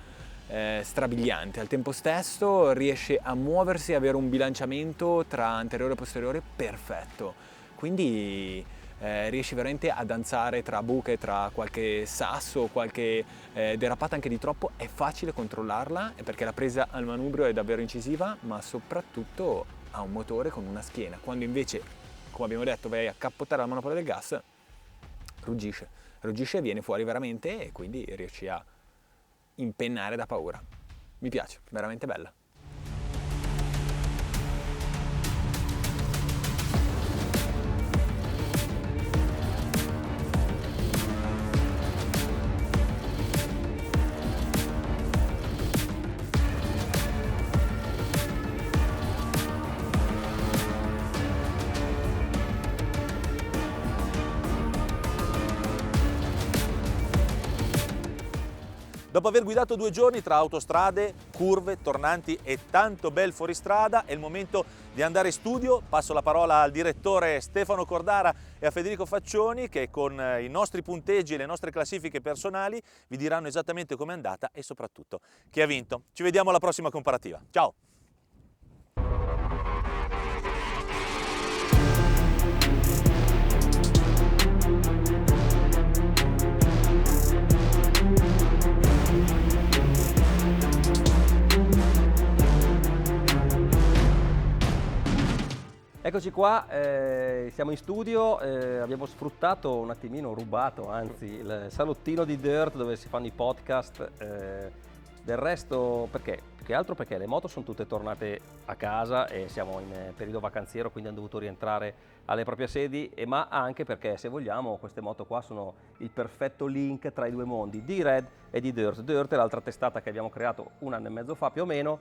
strabiliante, al tempo stesso riesce a muoversi e avere un bilanciamento tra anteriore e posteriore perfetto, quindi riesci veramente a danzare tra buche, tra qualche sasso, qualche derapata anche di troppo, è facile controllarla perché la presa al manubrio è davvero incisiva, ma soprattutto ha un motore con una schiena, quando invece come abbiamo detto, vai a cappottare la manopola del gas, ruggisce e viene fuori veramente, e quindi riesci a impennare da paura. Mi piace, veramente bella. Dopo aver guidato 2 giorni tra autostrade, curve, tornanti e tanto bel fuoristrada, è il momento di andare in studio. Passo la parola al direttore Stefano Cordara e a Federico Faccioni, che con i nostri punteggi e le nostre classifiche personali vi diranno esattamente com'è andata e soprattutto chi ha vinto. Ci vediamo alla prossima comparativa. Ciao! Eccoci qua, siamo in studio, abbiamo sfruttato un attimino, rubato anzi, il salottino di Dirt dove si fanno i podcast. Del resto perché? Più che altro perché le moto sono tutte tornate a casa e siamo in periodo vacanziero, quindi hanno dovuto rientrare alle proprie sedi, ma anche perché, se vogliamo, queste moto qua sono il perfetto link tra i due mondi, di Red e di Dirt. Dirt è l'altra testata che abbiamo creato 1 anno e mezzo fa più o meno,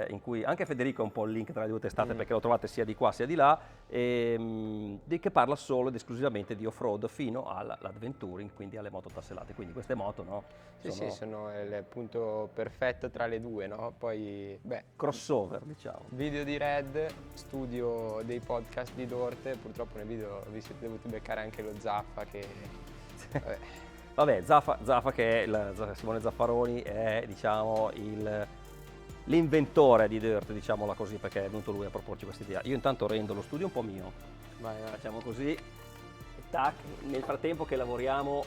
in cui anche Federico è un po' il link tra le due testate perché lo trovate sia di qua sia di là, che parla solo ed esclusivamente di off-road fino all'adventuring, quindi alle moto tassellate. Quindi queste moto, no? Sì, sono il punto perfetto tra le due, no? Poi, crossover, diciamo. video di Red, studio dei podcast di Dirt. Purtroppo nel video vi siete dovuti beccare anche lo Zaffa che... Vabbè, Zaffa che è Simone Zaffaroni è, diciamo, l'inventore di Dirt, diciamola così, perché è venuto lui a proporci questa idea. Io intanto rendo lo studio un po' mio. Vai. Facciamo così, tac, nel frattempo che lavoriamo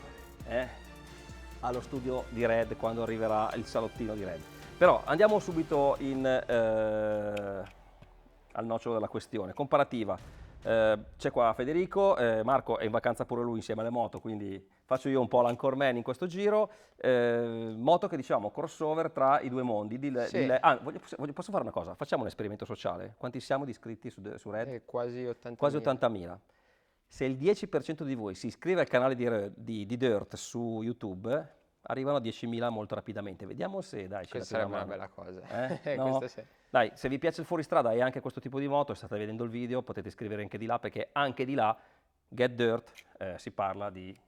allo studio di Red, quando arriverà il salottino di Red. Però andiamo subito al nocciolo della questione. Comparativa. C'è qua Federico, Marco è in vacanza pure lui insieme alle moto, quindi faccio io un po' l'anchorman in questo giro. Moto che, diciamo, crossover tra i due mondi. Posso fare una cosa? Facciamo un esperimento sociale. Quanti siamo di iscritti su Red? Quasi 80.000. Quasi 80.000. Se il 10% di voi si iscrive al canale di Dirt su YouTube, arrivano a 10.000 molto rapidamente. Vediamo se, dai, questa sarebbe una bella cosa. No? Questo sì. Dai, se vi piace il fuoristrada e anche questo tipo di moto, state vedendo il video, potete iscrivere anche di là, perché anche di là, Get Dirt, si parla di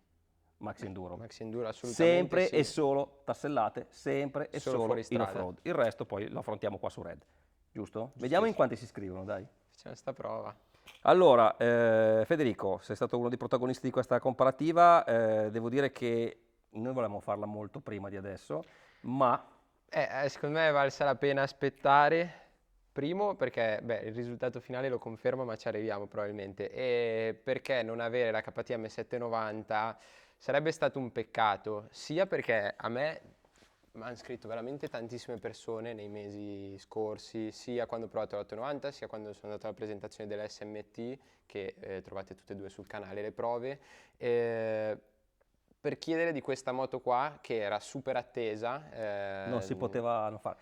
Max Enduro. Max Enduro, assolutamente. Sempre sì. e solo tassellate, sempre e Solo solo in fuoristrada. off-road. Il resto poi lo affrontiamo qua su Red, giusto? Vediamo in quanti si iscrivono, dai. Facciamo sta prova. Allora, Federico, sei stato uno dei protagonisti di questa comparativa. Devo dire che noi volevamo farla molto prima di adesso, ma... Secondo me è valsa la pena aspettare. Primo perché il risultato finale lo conferma, ma ci arriviamo probabilmente. E perché non avere la KTM 790 sarebbe stato un peccato, sia perché a me mi hanno scritto veramente tantissime persone nei mesi scorsi, sia quando ho provato l'890, sia quando sono andato alla presentazione dell'SMT, che trovate tutte e due sul canale le prove, per chiedere di questa moto qua, che era super attesa. Non si poteva non fare.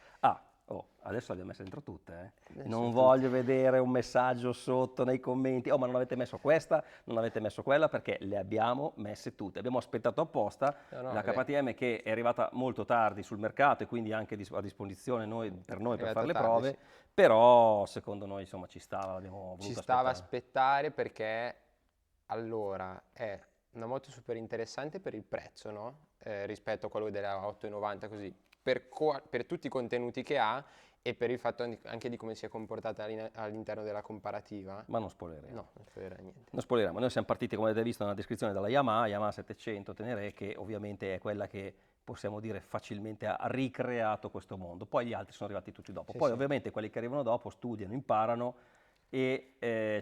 Adesso le abbiamo messe dentro tutte. Non tutte. voglio vedere un messaggio sotto nei commenti. Ma non avete messo questa, non avete messo quella, perché le abbiamo messe tutte. Abbiamo aspettato apposta la KTM, che è arrivata molto tardi sul mercato e quindi anche a disposizione per noi per fare le prove. Sì. Però secondo noi, insomma, ci stava, l'abbiamo voluto Ci stava aspettare perché allora è una moto super interessante per il prezzo, no? Rispetto a quello della 890, così. Per tutti i contenuti che ha e per il fatto anche di come si è comportata all'interno della comparativa. Ma non spoileriamo. No, non spoilerà niente. Non spoileriamo. Noi siamo partiti, come avete visto nella descrizione, dalla Yamaha 700 Tenere, che ovviamente è quella che possiamo dire facilmente ha ricreato questo mondo. Poi gli altri sono arrivati tutti dopo. Poi ovviamente quelli che arrivano dopo studiano, imparano e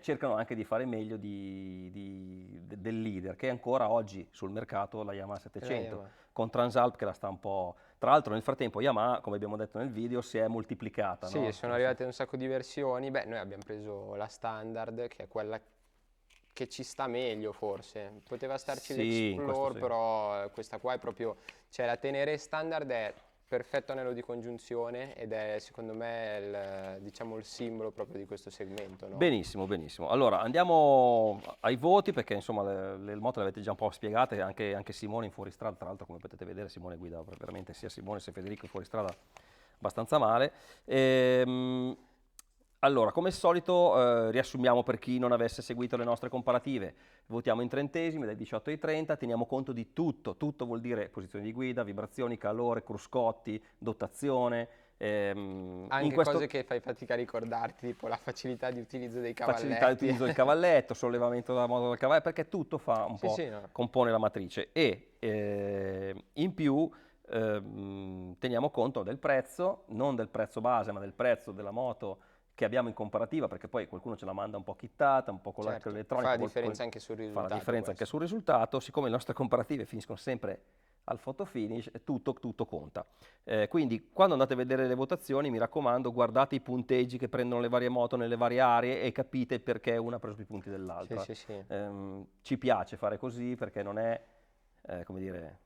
cercano anche di fare meglio del leader, che è ancora oggi sul mercato la Yamaha 700, con Transalp che la sta un po'... Tra l'altro nel frattempo Yamaha, come abbiamo detto nel video, si è moltiplicata. Sì, sono arrivate un sacco di versioni. Noi abbiamo preso la standard, che è quella che ci sta meglio forse. Poteva starci Sì, in questo l'Explore, sì. però questa qua è proprio, cioè la Tenere standard è perfetto anello di congiunzione ed è secondo me diciamo il simbolo proprio di questo segmento, no? Benissimo, benissimo. Allora andiamo ai voti perché insomma le moto le avete già un po' spiegate, anche Simone in fuoristrada, tra l'altro come potete vedere Simone guida veramente sia Simone sia Federico in fuoristrada abbastanza male. Allora, come al solito, riassumiamo per chi non avesse seguito le nostre comparative. Votiamo in trentesimi, dai 18 ai 30, teniamo conto di tutto. Tutto vuol dire posizione di guida, vibrazioni, calore, cruscotti, dotazione. In Anche questo cose che fai fatica a ricordarti, tipo la facilità di utilizzo dei facilità di cavalletti. utilizzo del cavalletto, sollevamento della moto del cavalletto, perché tutto fa un Sì, po', sì, no. compone la matrice. E in più teniamo conto del prezzo, non del prezzo base, ma del prezzo della moto che abbiamo in comparativa, perché poi qualcuno ce la manda un po' chittata, un po' con Certo, l'elettronica, fa la differenza anche sul fa la risultato differenza anche questo. sul risultato, siccome le nostre comparative finiscono sempre al photo finish, tutto conta. Quindi quando andate a vedere le votazioni, mi raccomando, guardate i punteggi che prendono le varie moto nelle varie aree e capite perché una ha preso più punti Sì, dell'altra. sì, sì. Ci piace fare così perché non è, come dire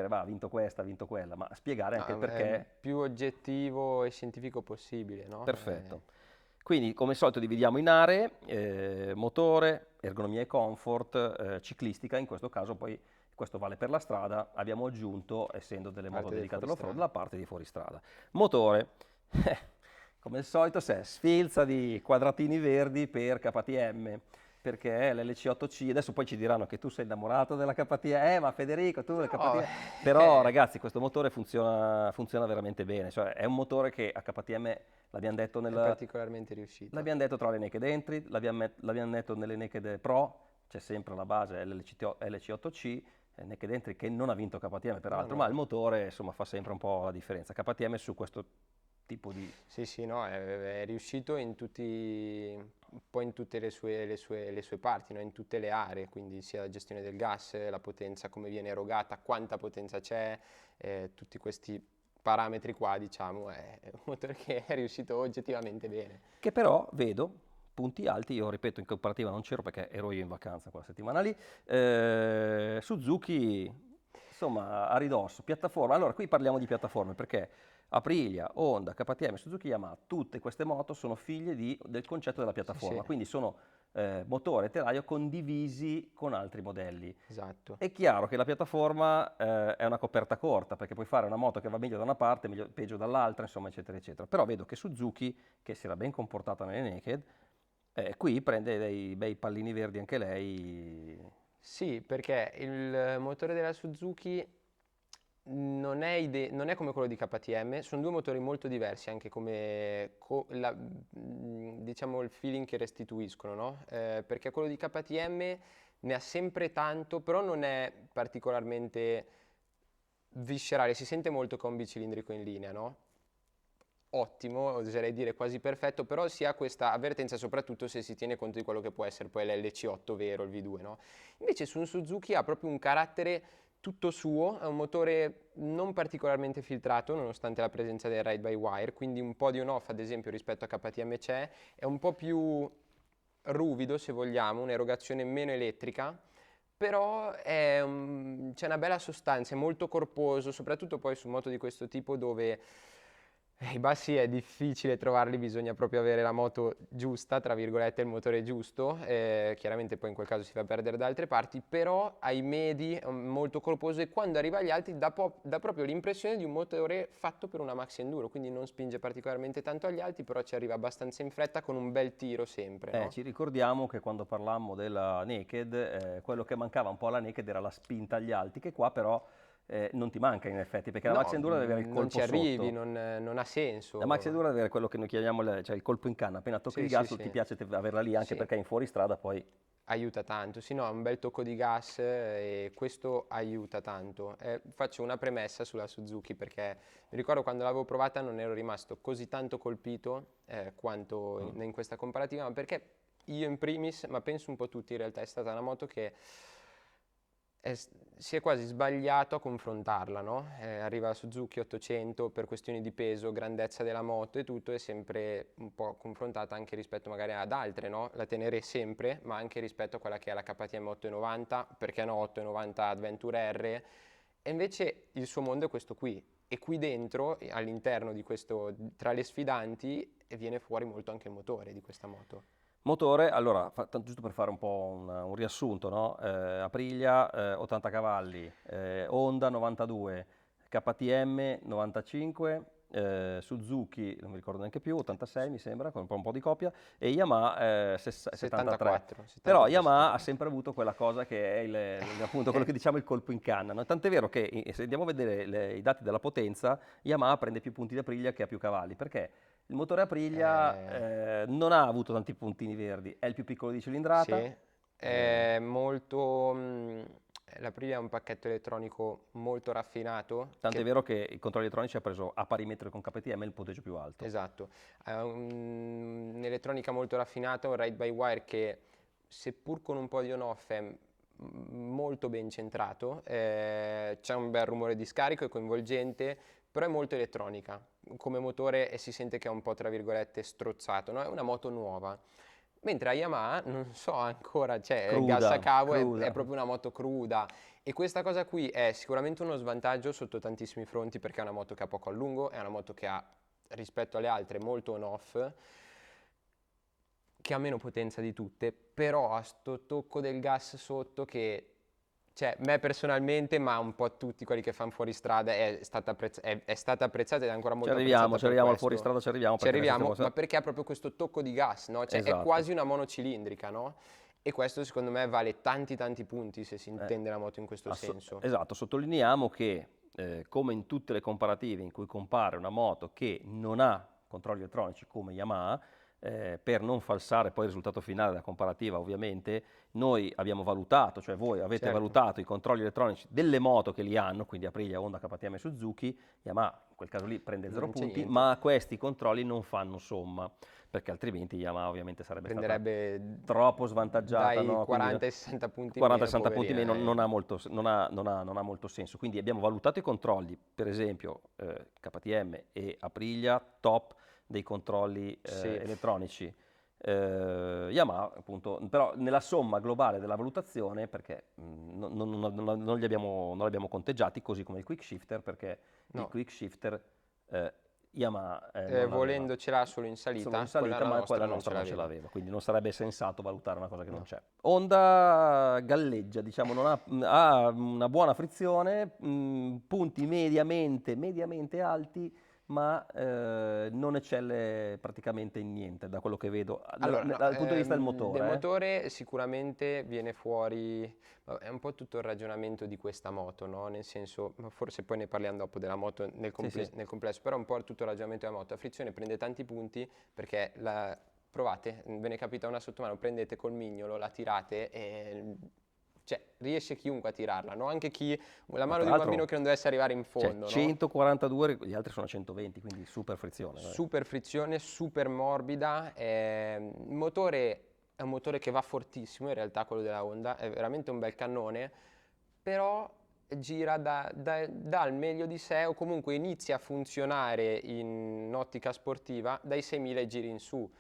va, ha vinto questa, ha vinto quella, ma spiegare anche il No, è perché. più oggettivo e scientifico possibile, no? Perfetto. Quindi, come al solito, dividiamo in aree, motore, ergonomia e comfort, ciclistica, in questo caso poi, questo vale per la strada, abbiamo aggiunto, essendo delle moto Parte del dedicate all'off-road, fuoristrada. la parte di fuoristrada. Motore, come al solito, sfilza di quadratini verdi per KTM, perché l'LC8C, adesso poi ci diranno che tu sei innamorato della KTM, ma Federico, tu del No, KTM, però ragazzi questo motore funziona veramente bene, cioè è un motore che a KTM l'abbiamo detto, è particolarmente riuscito. l'abbiamo detto tra le Naked Entry, l'abbiamo detto nelle Naked Pro, c'è sempre la base LC8C, Naked Entry che non ha vinto KTM No, peraltro, ma il no. motore insomma fa sempre un po' la differenza. KTM su questo tipo di. Sì, sì, no, è riuscito in tutti, un po' in tutte le sue parti, no? In tutte le aree, quindi sia la gestione del gas, la potenza, come viene erogata, quanta potenza c'è, tutti questi parametri qua, diciamo, è un motore che è riuscito oggettivamente bene. Che però vedo punti alti, io ripeto in comparativa non c'ero perché ero io in vacanza quella settimana lì, Suzuki insomma a ridosso, piattaforma, allora qui parliamo di piattaforme perché Aprilia, Honda, KTM, Suzuki, Yamaha, tutte queste moto sono figlie del concetto della Sì, piattaforma, sì, quindi sono motore e telaio condivisi con altri modelli. esatto. È chiaro che la piattaforma è una coperta corta, perché puoi fare una moto che va meglio da una parte, peggio dall'altra, insomma, eccetera, eccetera. Però vedo che Suzuki, che si era ben comportata nelle Naked, qui prende dei bei pallini verdi anche lei. Sì, perché il motore della Suzuki non è come quello di KTM, sono due motori molto diversi anche come diciamo il feeling che restituiscono, no? Perché quello di KTM ne ha sempre tanto, però non è particolarmente viscerale, si sente molto che è un bicilindrico in linea, no? Ottimo, oserei dire quasi perfetto, però si ha questa avvertenza soprattutto se si tiene conto di quello che può essere poi l'LC8 vero, il V2, no? Invece su un Suzuki ha proprio un carattere tutto suo, è un motore non particolarmente filtrato nonostante la presenza del ride by wire, quindi un po' di on-off ad esempio rispetto a KTM c'è, è un po' più ruvido se vogliamo, un'erogazione meno elettrica, però c'è una bella sostanza, è molto corposo, soprattutto poi su moto di questo tipo dove i bassi è difficile trovarli, bisogna proprio avere la moto giusta, tra virgolette, il motore giusto, chiaramente poi in quel caso si fa perdere da altre parti, però ai medi è molto corposo e quando arriva agli alti dà proprio l'impressione di un motore fatto per una maxi enduro, quindi non spinge particolarmente tanto agli alti, però ci arriva abbastanza in fretta con un bel tiro sempre, no? Ci ricordiamo che quando parlammo della Naked, quello che mancava un po' alla Naked era la spinta agli alti, che qua però non ti manca in effetti, perché la No, Maxi Enduro deve avere il non colpo ci arrivi, sotto. non ha senso. La Maxi Enduro deve avere quello che noi chiamiamo cioè il colpo in canna, appena tocchi Sì, il sì, gas ti sì. piace averla lì anche Sì. perché in fuoristrada poi. Aiuta tanto, sì no, è un bel tocco di gas e questo aiuta tanto. Faccio una premessa sulla Suzuki perché mi ricordo quando l'avevo provata non ero rimasto così tanto colpito quanto in questa comparativa, ma perché io in primis, ma penso un po' tutti in realtà, è stata una moto che si è quasi sbagliato a confrontarla, no? Arriva la Suzuki 800 per questioni di peso, grandezza della moto e tutto, è sempre un po' confrontata anche rispetto magari ad altre, no? La Tenere sempre, ma anche rispetto a quella che è la KTM 890, perché no 890 Adventure R, e invece il suo mondo è questo qui, e qui dentro, all'interno di questo, tra le sfidanti, viene fuori molto anche il motore di questa moto. Motore, allora, giusto per fare un po' un riassunto, no? Aprilia 80 cavalli, Honda 92, KTM 95, Suzuki, non mi ricordo neanche più, 86 mi sembra, con un po' di copia, e Yamaha 73. 74. Però Yamaha ha sempre avuto quella cosa che è appunto quello che diciamo il colpo in canna, no? Tant'è vero che se andiamo a vedere i dati della potenza, Yamaha prende più punti di Aprilia che ha più cavalli, perché il motore Aprilia non ha avuto tanti puntini verdi, è il più piccolo di cilindrata. Sì, è molto... l'Aprilia è un pacchetto elettronico molto raffinato. Tant'è vero che i controlli elettronici ha preso a pari metro con KTM il punteggio più alto. Esatto, ha un'elettronica molto raffinata, un ride-by-wire che seppur con un po' di on-off è molto ben centrato, c'è un bel rumore di scarico, è coinvolgente, però è molto elettronica, come motore e si sente che è un po' tra virgolette strozzato, no? È una moto nuova. Mentre a Yamaha non so ancora, cioè il gas a cavo è proprio una moto cruda, e questa cosa qui è sicuramente uno svantaggio sotto tantissimi fronti, perché è una moto che ha poco allungo, è una moto che ha rispetto alle altre molto on-off, che ha meno potenza di tutte, però ha sto tocco del gas sotto che, cioè, me personalmente, ma un po' tutti quelli che fanno fuoristrada è stata apprezzata ed è ancora molto apprezzata. Ci arriviamo al questo. fuoristrada, ci arriviamo. Ci arriviamo, ma perché ha proprio questo tocco di gas, no? Cioè, esatto. È quasi una monocilindrica, no? E questo secondo me vale tanti punti se si intende la moto in questo senso. Esatto, sottolineiamo che come in tutte le comparative in cui compare una moto che non ha controlli elettronici come Yamaha, per non falsare poi il risultato finale della comparativa, ovviamente noi abbiamo valutato, cioè voi avete valutato i controlli elettronici delle moto che li hanno, quindi Aprilia, Honda, KTM e Suzuki. Yamaha in quel caso lì prende 0 punti, ma questi controlli non fanno somma, perché altrimenti Yamaha ovviamente sarebbe stata troppo svantaggiata. Dai, no? 40 e 60 punti 40-60 punti meno non ha molto senso. Quindi abbiamo valutato i controlli, per esempio KTM e Aprilia, top dei controlli elettronici. Yamaha appunto, però nella somma globale della valutazione, perché non li abbiamo conteggiati, così come il quick shifter, perché il quick shifter Yamaha volendo ce l'ha solo in salita, ma quella nostra non ce l'aveva, quindi non sarebbe sensato valutare una cosa che non c'è. Honda galleggia, diciamo, ha una buona frizione, punti mediamente alti, ma non eccelle praticamente in niente da quello che vedo dal punto di vista del motore. Del motore sicuramente viene fuori, è un po' tutto il ragionamento di questa moto, no? Nel senso, forse poi ne parliamo dopo della moto nel complesso, però un po' tutto il ragionamento della moto. La frizione prende tanti punti perché provate, ve ne capita una sotto mano, prendete col mignolo, la tirate e... Cioè, riesce chiunque a tirarla, no? Anche la mano di un bambino che non dovesse arrivare in fondo. 142, gli altri sono 120, quindi super frizione. Super frizione, super morbida. Il motore è un motore che va fortissimo, in realtà quello della Honda, è veramente un bel cannone, però gira dà il meglio di sé, o comunque inizia a funzionare in ottica sportiva dai 6.000 giri in su,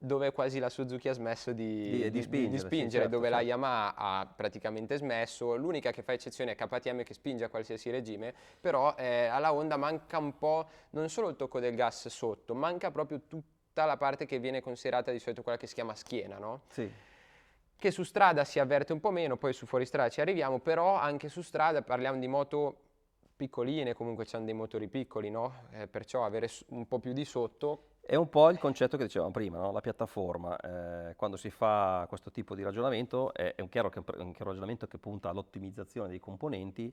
dove quasi la Suzuki ha smesso di spingere, certo, dove la Yamaha ha praticamente smesso. L'unica che fa eccezione è KTM, che spinge a qualsiasi regime, però alla Honda manca un po', non solo il tocco del gas sotto, manca proprio tutta la parte che viene considerata di solito quella che si chiama schiena, no? Sì. Che su strada si avverte un po' meno, poi su fuoristrada ci arriviamo, però anche su strada parliamo di moto piccoline, comunque c'hanno dei motori piccoli, no? Perciò avere un po' più di sotto... È un po' il concetto che dicevamo prima, no? La piattaforma. Quando si fa questo tipo di ragionamento è un chiaro ragionamento che punta all'ottimizzazione dei componenti.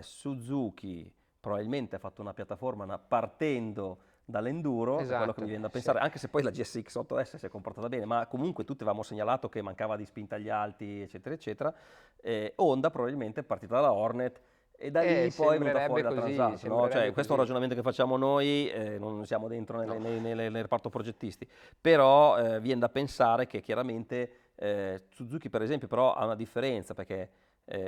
Suzuki probabilmente ha fatto una piattaforma partendo dall'enduro, è quello che mi viene da pensare, anche se poi la GSX 8S si è comportata bene, ma comunque tutti avevamo segnalato che mancava di spinta agli alti, eccetera, eccetera. Honda probabilmente è partita dalla Hornet, e da lì poi è venuta fuori la Transat, no? Cioè, questo è un ragionamento che facciamo noi, non siamo dentro nel reparto progettisti, però viene da pensare che chiaramente Suzuki per esempio però ha una differenza, perché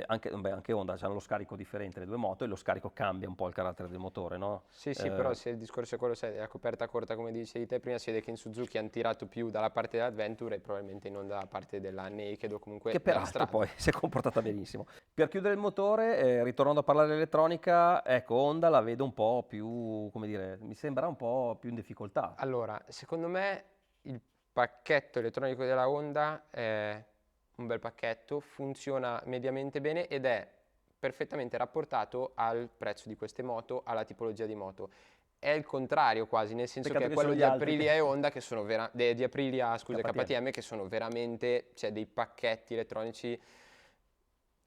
anche Honda hanno lo scarico differente le due moto e lo scarico cambia un po' il carattere del motore, no? Sì, però se il discorso è quello, se la coperta corta come dicevi te prima, si vede che in Suzuki hanno tirato più dalla parte dell'Adventure e probabilmente non dalla parte della Naked o comunque Che della peraltro strada. poi si è comportata benissimo. Per chiudere il motore, ritornando a parlare dell'elettronica, ecco, Honda la vedo un po' più, come dire, mi sembra un po' più in difficoltà. Allora, secondo me il pacchetto elettronico della Honda è un bel pacchetto, funziona mediamente bene ed è perfettamente rapportato al prezzo di queste moto, alla tipologia di moto. È il contrario quasi, nel senso Peccato che che è quello sono di gli altri Aprilia che- e Honda che sono di Aprilia, scusa, KTM. KTM che sono veramente, cioè dei pacchetti elettronici.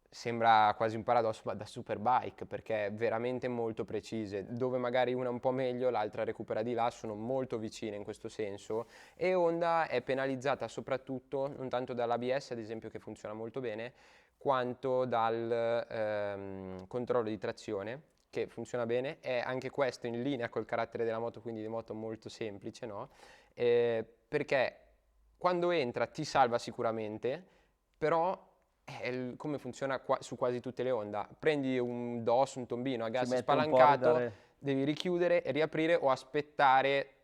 Sembra quasi un paradosso, ma da superbike, perché è veramente molto precise, dove magari una è un po' meglio, l'altra recupera di là, sono molto vicine in questo senso, e Honda è penalizzata soprattutto, non tanto dall'ABS ad esempio che funziona molto bene, quanto dal controllo di trazione, che funziona bene, è anche questo in linea col carattere della moto, quindi di moto molto semplice, no? Perché quando entra ti salva sicuramente, però come funziona su quasi tutte le Honda. Prendi un DOS, un tombino a Ci gas mette un po' a spalancato, ridare. devi richiudere e riaprire o aspettare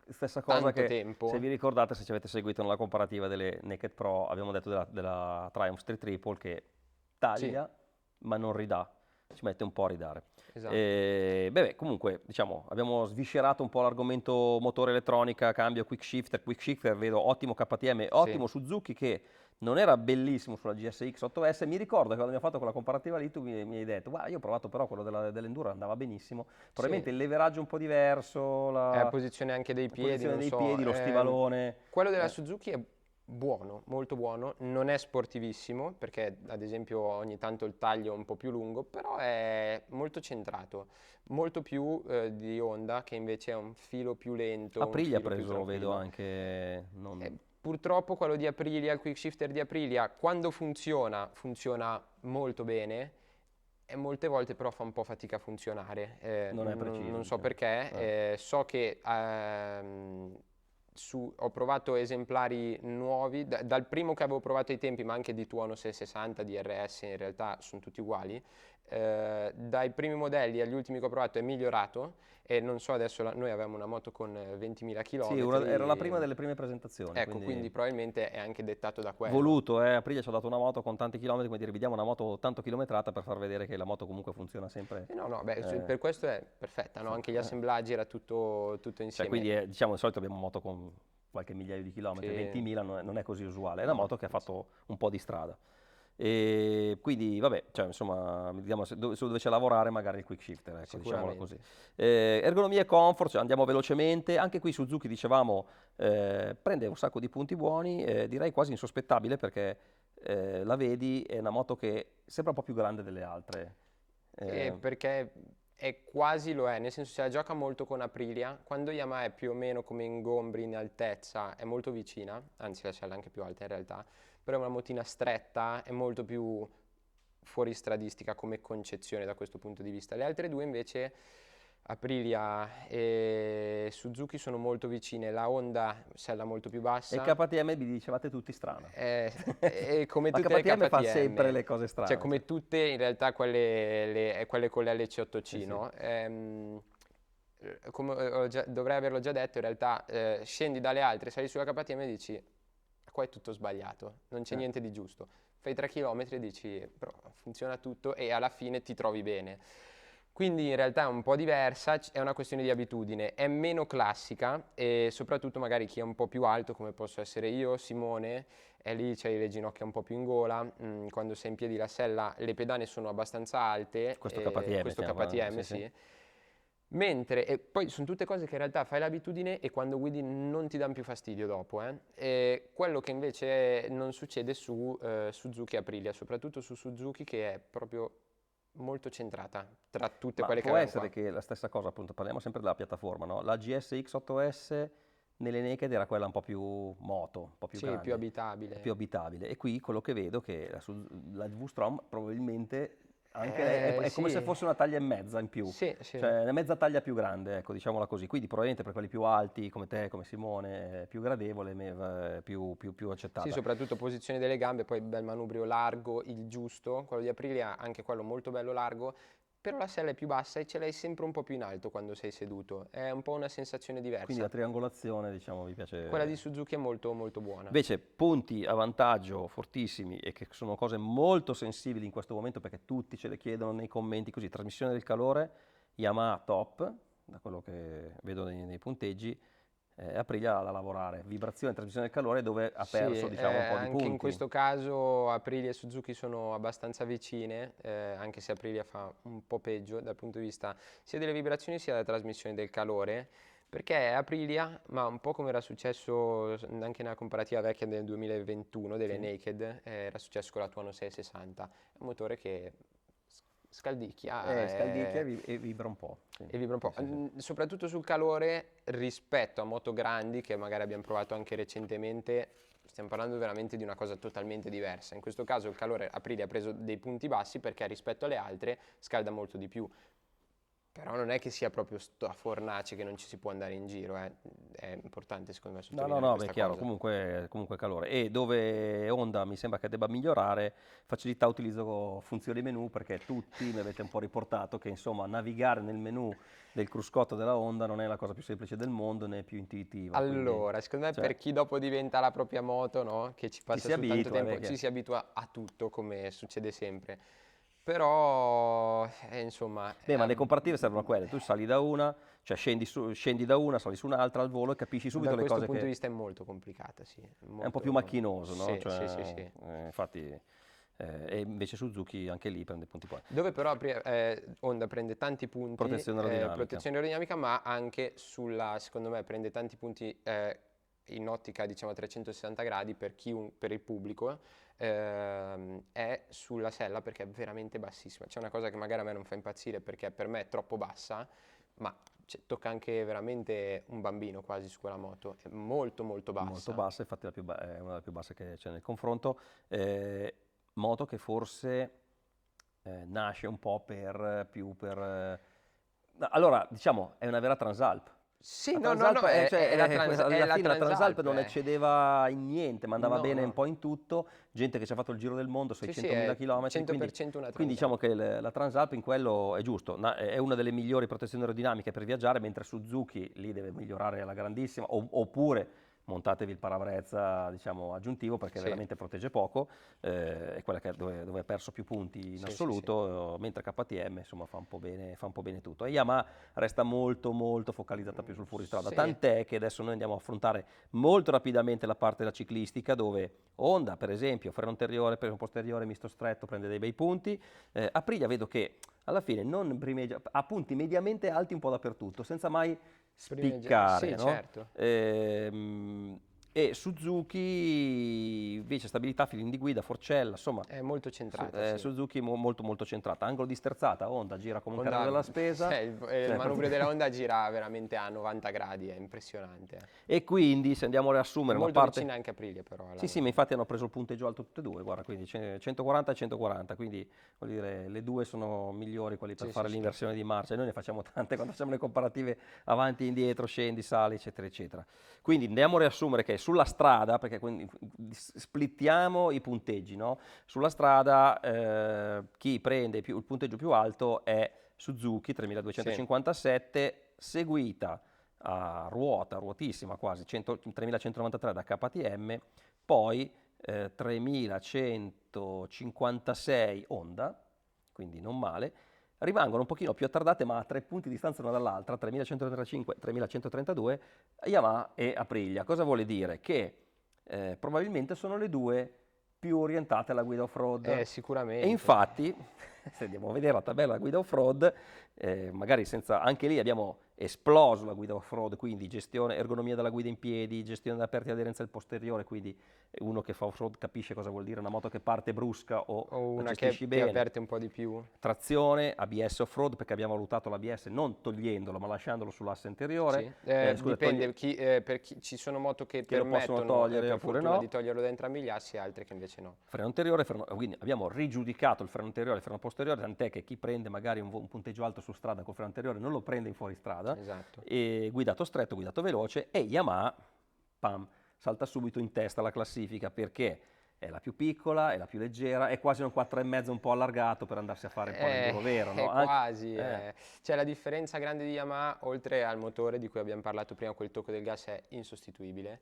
Stessa cosa tanto che, tempo. se vi ricordate, se ci avete seguito nella comparativa delle Naked Pro, abbiamo detto della Triumph Street Triple che taglia ma non ridà, ci mette un po' a ridare. Esatto. Beh, comunque, diciamo, abbiamo sviscerato un po' l'argomento motore elettronica, cambio, quick shifter, vedo ottimo KTM, ottimo Suzuki che non era bellissimo sulla GSX 8S. Mi ricordo che quando abbiamo fatto quella comparativa lì tu mi hai detto, guarda, io ho provato però quello dell'Enduro, andava benissimo. Probabilmente il leveraggio è un po' diverso, la Posizione anche dei piedi, posizione non dei so. piedi, lo stivalone. Quello della Suzuki è buono, molto buono, non è sportivissimo perché ad esempio ogni tanto il taglio è un po' più lungo, però è molto centrato, molto più di Honda che invece è un filo più lento, un Aprilia ha filo più preso, vedo tranquillo. anche... Purtroppo quello di Aprilia, il quick shifter di Aprilia, quando funziona, funziona molto bene e molte volte però fa un po' fatica a funzionare. Non è preciso, Non so diciamo. perché, so che ho provato esemplari nuovi, dal primo che avevo provato ai tempi, ma anche di Tuono 660, di RS, in realtà sono tutti uguali. Dai primi modelli agli ultimi che ho provato è migliorato e non so adesso, noi avevamo una moto con 20.000 Sì, km. era la prima delle prime presentazioni. Ecco, quindi probabilmente è anche dettato da quello. Voluto, Aprilia ci ha dato una moto con tanti chilometri, come dire, vi diamo una moto tanto chilometrata per far vedere che la moto comunque funziona sempre. Per questo è perfetta, no? Anche gli assemblaggi era tutto insieme. Cioè, quindi diciamo di solito abbiamo moto con qualche migliaio di chilometri, 20.000 non è così usuale, è una moto che ha fatto un po' di strada. E quindi vabbè, cioè, insomma, vediamo su dove c'è lavorare magari il quick shifter, ecco, diciamola così. Ergonomia e comfort, cioè andiamo velocemente, anche qui Suzuki dicevamo prende un sacco di punti buoni, direi quasi insospettabile perché la vedi, è una moto che sembra un po' più grande delle altre. Perché è quasi lo è, nel senso se la gioca molto con Aprilia, quando Yamaha è più o meno come ingombri in altezza è molto vicina, anzi la cella è anche più alta in realtà, però è una motina stretta, è molto più fuoristradistica come concezione da questo punto di vista. Le altre due invece, Aprilia e Suzuki, sono molto vicine, la Honda sella molto più bassa. E KTM vi dicevate tutti strano. Come Ma tutte le KTM fa KTM, sempre le cose strane. cioè come tutte in realtà quelle con le LC8C, Sì. no? Come dovrei averlo già detto, in realtà scendi dalle altre, sali sulla KTM e dici qua è tutto sbagliato, non c'è niente di giusto. Fai 3 km e dici però funziona tutto e alla fine ti trovi bene. Quindi in realtà è un po' diversa, è una questione di abitudine, è meno classica e soprattutto magari chi è un po' più alto come posso essere io, Simone, è lì c'hai le ginocchia un po' più in gola, quando sei in piedi la sella le pedane sono abbastanza alte, Questo KTM, questo stiamo parlando, KTM sì. sì. Mentre, e poi sono tutte cose che in realtà fai l'abitudine e quando guidi non ti danno più fastidio dopo. E quello che invece non succede su Suzuki e Aprilia, soprattutto su Suzuki che è proprio molto centrata tra tutte quelle che può abbiamo essere qua. che la stessa cosa, appunto, parliamo sempre della piattaforma, no? La GSX 8S nelle Naked era quella un po' più moto, un po' più Sì, grande. più abitabile. Più abitabile. E qui quello che vedo è che la V-Strom probabilmente È come sì. se fosse una taglia e mezza in più, Sì, sì. cioè una mezza taglia più grande, ecco, diciamola così. Quindi probabilmente per quelli più alti, come te, come Simone, è più gradevole, più Sì, accettata. soprattutto posizione delle gambe, poi bel manubrio largo, il giusto, quello di Aprilia, anche quello molto bello largo, però la sella è più bassa e ce l'hai sempre un po' più in alto quando sei seduto, è un po' una sensazione Quindi diversa. la triangolazione, diciamo, vi Quella di piace. Suzuki è molto molto buona. Invece punti a vantaggio fortissimi e che sono cose molto sensibili in questo momento perché tutti ce le chiedono nei commenti, così, trasmissione del calore, Yamaha top, da quello che vedo nei punteggi, Aprilia da lavorare, vibrazione, trasmissione del calore dove ha Sì, perso diciamo un po' di anche punti. in questo caso Aprilia e Suzuki sono abbastanza vicine, anche se Aprilia fa un po' peggio dal punto di vista sia delle vibrazioni sia della trasmissione del calore, perché Aprilia, ma un po' come era successo anche nella comparativa vecchia del 2021 delle Sì. Naked, era successo con la Tuono 660, è un motore che scaldicchia Scaldicchia e vibra un po'. Sì. e vibra un po'. Sì, sì, sì. Soprattutto sul calore rispetto a moto grandi che magari abbiamo provato anche recentemente, stiamo parlando veramente di una cosa totalmente diversa. In questo caso il calore Aprilia ha preso dei punti bassi perché rispetto alle altre scalda molto di più. Però non è che sia proprio sta fornace che non ci si può andare in giro, è importante secondo me No, sottolineare beh, questa chiaro, cosa. comunque calore. E dove Honda mi sembra che debba migliorare, facilità utilizzo funzioni menu, perché tutti mi avete un po' riportato che insomma navigare nel menu del cruscotto della Honda non è la cosa più semplice del mondo né più intuitiva. Quindi, Allora, secondo me cioè, per chi dopo diventa la propria moto, no? Che ci passa si sul tanto abitua, tempo, che- ci si abitua a tutto come succede sempre. Però, insomma, Beh, ma le comparative servono a quelle, tu sali da una, cioè scendi da una, sali su un'altra al volo e capisci subito da le questo cose punto di che vista è molto complicata, sì. è un po' più macchinoso, no? Sì, sì, sì, sì. Infatti, e invece Suzuki anche lì prende punti poi. Dove però Honda prende tanti punti, Protezione aerodinamica. protezione aerodinamica, ma anche secondo me prende tanti punti in ottica diciamo a 360 gradi per il pubblico, è sulla sella perché è veramente bassissima. C'è una cosa che magari a me non fa impazzire perché per me è troppo bassa, ma tocca anche veramente un bambino quasi su quella moto, è molto molto bassa. Molto bassa, infatti è una delle più basse che c'è nel confronto. Moto che forse nasce un po' allora, diciamo, è una vera Transalp. Sì, La no, no, no, Transalp è la alla fine la Transalp non eh. eccedeva in niente, ma andava No, bene no. un po' in tutto, gente che ci ha fatto il giro del mondo, Sì, 600.000 è km, 100% una quindi Transalp. diciamo che la Transalp in quello è giusto, è una delle migliori protezioni aerodinamiche per viaggiare, mentre Suzuki lì deve migliorare alla grandissima, oppure montatevi il parabrezza diciamo aggiuntivo perché Sì. veramente protegge poco, è quella dove ha perso più punti in Sì, assoluto, mentre KTM insomma fa un po' bene tutto. E Yamaha resta molto molto focalizzata più sul fuoristrada, Sì. tant'è che adesso noi andiamo a affrontare molto rapidamente la parte della ciclistica dove Honda per esempio freno anteriore, freno posteriore misto stretto prende dei bei punti, Aprilia vedo che alla fine non primeggia, ha punti mediamente alti un po' dappertutto senza mai spiccare, Sì, no? certo. E Suzuki invece stabilità, feeling di guida, forcella, insomma È molto centrata, sì. Suzuki molto molto centrata, angolo di sterzata, Honda gira come un Honda- carro della spesa, il cioè, manubrio della Honda gira veramente a 90 gradi, è impressionante. e quindi se andiamo a È riassumere una molto parte... vicina anche a Aprilia però. Sì, ma infatti hanno preso il punteggio alto tutte e due, guarda, quindi 140 e 140, quindi vuol dire le due sono migliori quelli per Sì, fare sì, l'inversione di marcia, e noi ne facciamo tante quando facciamo le comparative avanti e indietro, scendi, sali, eccetera, eccetera. Quindi andiamo a riassumere che sulla strada, perché quindi splittiamo i punteggi, no? Sulla strada chi prende il punteggio più alto è Suzuki, 3257, seguita a ruotissima quasi, 3193 da KTM, poi 3156 Honda, quindi non male, rimangono un pochino più attardate ma a 3 punti di distanza l'una dall'altra, 3135, 3132 Yamaha e Aprilia. Cosa vuole dire? Che probabilmente sono le due più orientate alla guida off-road. Sicuramente. E infatti, se andiamo a vedere la tabella guida off-road, magari senza, anche lì abbiamo esploso la guida off-road, quindi gestione, ergonomia della guida in piedi, gestione della perdita di aderenza del posteriore, quindi uno che fa off-road capisce cosa vuol dire una moto che parte brusca o O la una che gestisci è bene. aperte un po' di più. Trazione, ABS off-road, perché abbiamo valutato l'ABS non togliendolo ma lasciandolo sull'asse anteriore. Sì. Scusa, Dipende, ci sono moto che Che lo possono permettono togliere per oppure fortuna no. di toglierlo da entrambi gli assi, altre che invece no. Freno anteriore, quindi abbiamo rigiudicato il freno anteriore e il freno posteriore, tant'è che chi prende magari un punteggio alto su strada col freno anteriore non lo prende in fuoristrada. Esatto. E guidato stretto, guidato veloce, e Yamaha, pam, salta subito in testa alla classifica perché è la più piccola, è la più leggera, è quasi un 4,5 un po' allargato per andarsi a fare un po' l'enduro vero, no? Quasi. Cioè la differenza grande di Yamaha, oltre al motore di cui abbiamo parlato prima, quel tocco del gas è insostituibile,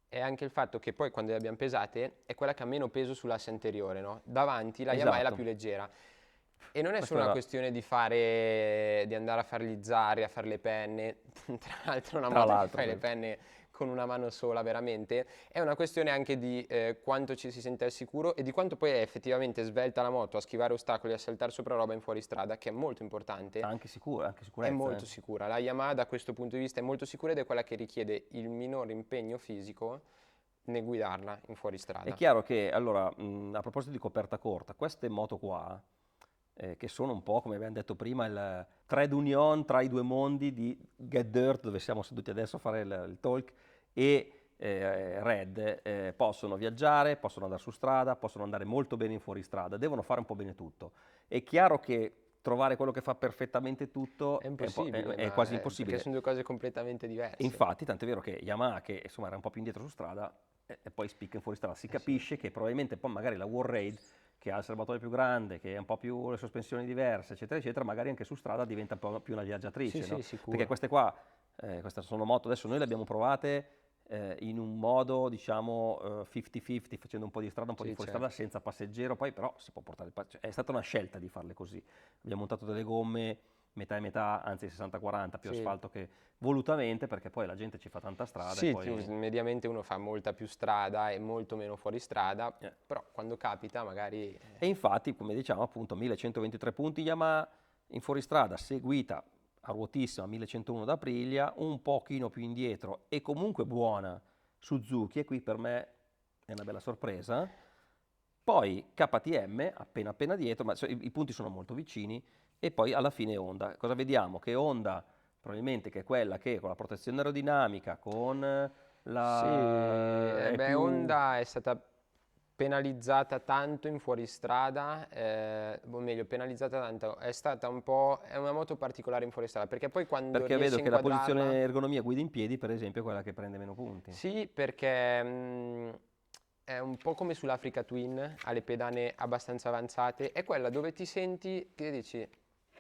è anche il fatto che poi quando le abbiamo pesate è quella che ha meno peso sull'asse anteriore, no? Davanti la Yamaha è la Esatto. più leggera. E non è Questa solo una era- questione di andare a fare gli zarri, a fare le penne, tra l'altro una Tra moto che l'altro, fai le sì. penne con una mano sola veramente, è una questione anche di quanto ci si sente al sicuro e di quanto poi è effettivamente svelta la moto a schivare ostacoli, a saltare sopra roba in fuoristrada, che è molto importante. Anche sicura, anche È sicurezza. molto sicura. La Yamaha da questo punto di vista è molto sicura ed è quella che richiede il minor impegno fisico nel guidarla in fuoristrada. È chiaro che, allora, a proposito di coperta corta, queste moto qua, che sono un po', come abbiamo detto prima, il trade union tra i due mondi di Get Dirt, dove siamo seduti adesso a fare il talk, e Red, possono viaggiare, possono andare su strada, possono andare molto bene in fuoristrada, devono fare un po' bene tutto. È chiaro che trovare quello che fa perfettamente tutto È impossibile, è ma quasi impossibile. perché sono due cose completamente diverse. E infatti, tant'è vero che Yamaha, che insomma era un po' più indietro su strada, e poi spicca in fuoristrada, si capisce che probabilmente poi magari la War Raid, che ha il serbatoio più grande, che è un po' più le sospensioni diverse, eccetera, eccetera, magari anche su strada diventa un po' più una viaggiatrice, Sì, no? sì, sicuro. Perché queste qua, queste sono moto, adesso noi le abbiamo provate in un modo, diciamo, 50-50, facendo un po' di strada, un po' Sì, di fuoristrada, senza passeggero, poi però si può portare cioè, è stata una scelta di farle così. Abbiamo montato delle gomme metà e metà, anzi 60-40, più Sì. asfalto che volutamente, perché poi la gente ci fa tanta strada Sì, e poi... mediamente uno fa molta più strada e molto meno fuoristrada, Eh. però quando capita magari... E infatti, come diciamo, appunto, 1123 punti Yamaha in fuoristrada, seguita a ruotissima 1101 da Aprilia, un pochino più indietro e comunque buona Suzuki, e qui per me è una bella sorpresa. Poi KTM appena dietro, ma i punti sono molto vicini, e poi alla fine Honda. Cosa vediamo? Che Honda probabilmente che è quella che con la protezione aerodinamica, con la... Sì, è più... Honda è stata penalizzata tanto in fuoristrada, o meglio, penalizzata tanto, è stata un po', è una moto particolare in fuoristrada, perché poi quando Perché riesci vedo a che la inquadrarla- posizione ergonomia guida in piedi, per esempio, è quella che prende meno punti. Sì, perché è un po' come sull'Africa Twin, ha le pedane abbastanza avanzate, è quella dove ti senti che dici,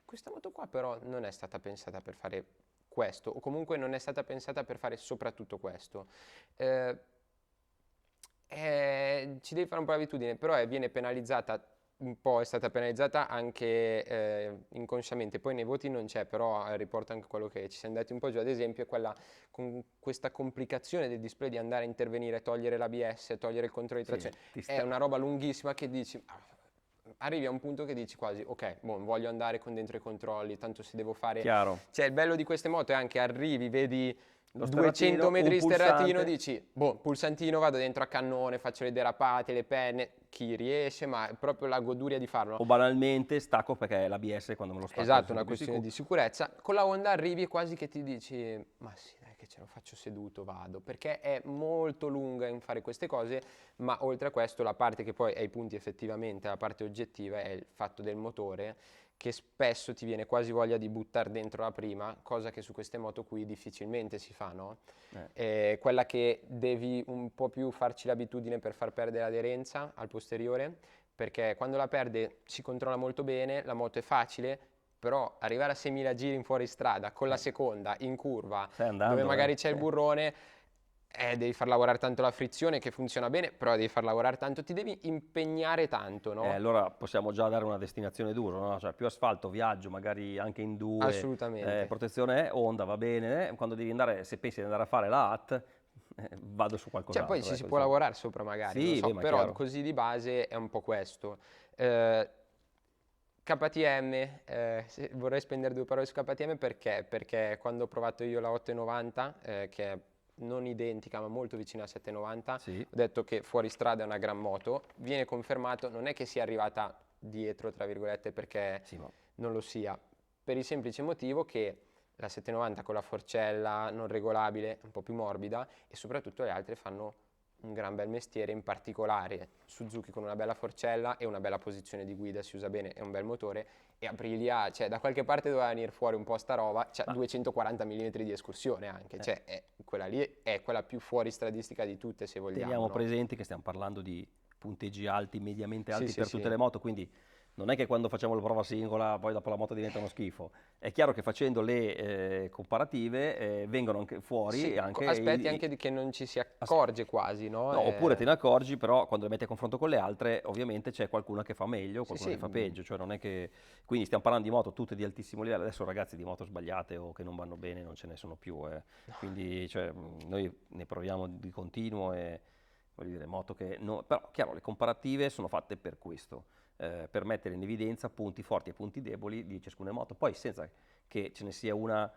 questa moto qua però non è stata pensata per fare questo, o comunque non è stata pensata per fare soprattutto questo. Ci devi fare un po' l'abitudine, però viene penalizzata un po', è stata penalizzata anche inconsciamente, poi nei voti non c'è, però riporta anche quello che ci siamo detti un po' giù, ad esempio è quella con questa complicazione del display di andare a intervenire, togliere l'ABS, togliere il controllo di Sì, trazione, ti è una roba lunghissima che dici, arrivi a un punto che dici quasi, ok, voglio andare con dentro i controlli, tanto se devo fare... Chiaro. Cioè il bello di queste moto è anche arrivi, vedi... Lo 200 sterratino, metri un di sterratino, pulsante. dici, pulsantino, vado dentro a cannone, faccio le derapate, le penne, chi riesce, ma è proprio la goduria di farlo. O banalmente stacco perché l'ABS quando me lo stacco... Esatto, è una più questione sicuro. di sicurezza. Con la Honda arrivi e quasi che ti dici, ma sì, dai che ce lo faccio seduto, vado, perché è molto lunga in fare queste cose, ma oltre a questo la parte che poi è i punti effettivamente, la parte oggettiva è il fatto del motore, che spesso ti viene quasi voglia di buttare dentro la prima, cosa che su queste moto qui difficilmente si fa, no? Quella che devi un po' più farci l'abitudine per far perdere l'aderenza al posteriore, perché quando la perde si controlla molto bene, la moto è facile, però arrivare a 6.000 giri in fuoristrada con la seconda in curva, Stai andando, dove magari c'è il burrone, devi far lavorare tanto la frizione che funziona bene, però devi far lavorare tanto, ti devi impegnare tanto, no? Allora possiamo già dare una destinazione d'uso, no? Cioè più asfalto, viaggio, magari anche in due, Assolutamente. protezione Honda va bene, quando devi andare, se pensi di andare a fare la HAT, vado su Cioè qualcos'altro. poi ci si ecco, può diciamo. lavorare sopra magari, Sì, non so, beh, ma però chiaro. così di base è un po' questo. KTM, vorrei spendere due parole su KTM perché quando ho provato io la 890, che è non identica ma molto vicina a 790, Sì. ho detto che fuori strada è una gran moto, viene confermato, non è che sia arrivata dietro tra virgolette perché Sì, ma non lo sia, per il semplice motivo che la 790 con la forcella non regolabile, un po' più morbida, e soprattutto le altre fanno un gran bel mestiere, in particolare Suzuki con una bella forcella e una bella posizione di guida, si usa bene, è un bel motore, e Aprilia, cioè da qualche parte doveva venire fuori un po' sta roba, c'ha 240 mm di escursione anche, cioè quella lì è quella più fuoristradistica di tutte, se vogliamo. teniamo No? presente che stiamo parlando di punteggi alti, mediamente alti Sì, per sì, tutte sì. le moto, quindi non è che quando facciamo la prova singola poi dopo la moto diventa uno schifo. È chiaro che facendo le comparative vengono anche fuori Sì, anche aspetti anche che non ci si accorge quasi, no? No, oppure te ne accorgi, però quando le metti a confronto con le altre, ovviamente c'è qualcuna che fa meglio, Sì, qualcuna sì. che fa peggio, cioè non è che... Quindi stiamo parlando di moto tutte di altissimo livello, adesso ragazzi di moto sbagliate o che non vanno bene non ce ne sono più, quindi cioè, noi ne proviamo di continuo e voglio dire, moto che... Però chiaro, le comparative sono fatte per questo, per mettere in evidenza punti forti e punti deboli di ciascuna moto, poi senza che ce ne sia una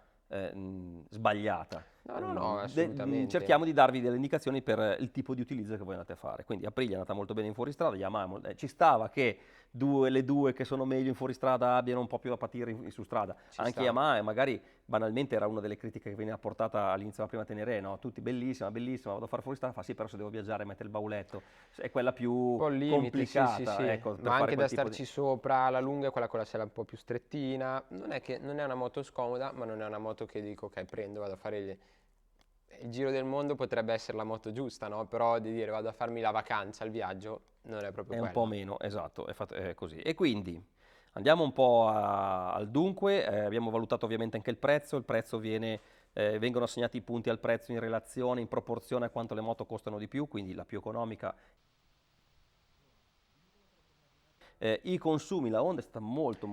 sbagliata. No, assolutamente. Cerchiamo di darvi delle indicazioni per il tipo di utilizzo che voi andate a fare. Quindi Aprilia è andata molto bene in fuoristrada, Yamaha ci stava che le due che sono meglio in fuoristrada abbiano un po' più da patire su strada. Ci Anche sta. Yamaha, magari banalmente era una delle critiche che veniva portata all'inizio della prima Tenere, no? Tutti bellissima, bellissima, vado a fare fuoristrada, fa sì, però se devo viaggiare mette il bauletto, è quella più Un po' il limite, sì, complicata, sì, sì. ecco, per Ma fare anche quel da tipo starci sopra, alla lunga è quella con la sella un po' più strettina. Non è una moto scomoda, ma non è una moto che dico, ok, prendo, vado a fare il giro del mondo, potrebbe essere la moto giusta, no? Però di dire vado a farmi la vacanza, il viaggio, non è proprio È un quella. po' meno, esatto, è così. E quindi andiamo un po' al dunque, abbiamo valutato ovviamente anche il prezzo vengono assegnati i punti al prezzo in relazione, in proporzione a quanto le moto costano di più, quindi la più economica. I consumi, la Honda è stata molto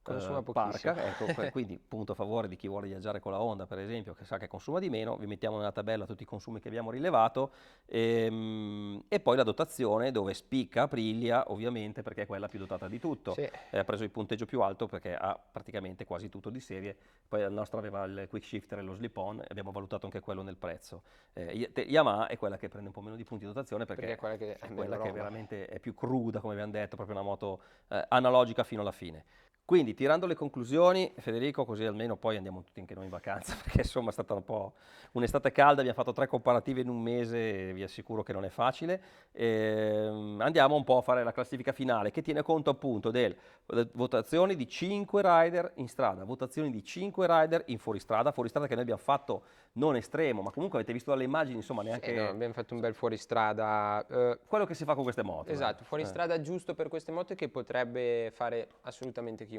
Consuma pochissimo. parca, ecco, quindi punto a favore di chi vuole viaggiare con la Honda per esempio, che sa che consuma di meno, vi mettiamo nella tabella tutti i consumi che abbiamo rilevato, e poi la dotazione dove spicca Aprilia ovviamente perché è quella più dotata di tutto, Sì. ha preso il punteggio più alto perché ha praticamente quasi tutto di serie, poi la nostra aveva il quick shifter e lo slip-on, abbiamo valutato anche quello nel prezzo. Yamaha è quella che prende un po' meno di punti di dotazione perché è quella che è è quella meno che roba. veramente è più cruda, come abbiamo detto, proprio una moto analogica fino alla fine. Quindi, tirando le conclusioni, Federico, così almeno poi andiamo tutti anche noi in vacanza, perché insomma è stata un po' un'estate calda, abbiamo fatto 3 comparative in un mese, vi assicuro che non è facile. Andiamo un po' a fare la classifica finale, che tiene conto appunto delle votazioni di 5 rider in strada, votazioni di 5 rider in fuoristrada che noi abbiamo fatto non estremo, ma comunque avete visto dalle immagini, insomma, neanche... No, abbiamo fatto un bel fuoristrada. quello che si fa con queste moto. Esatto, fuoristrada giusto per queste moto che potrebbe fare assolutamente chiunque.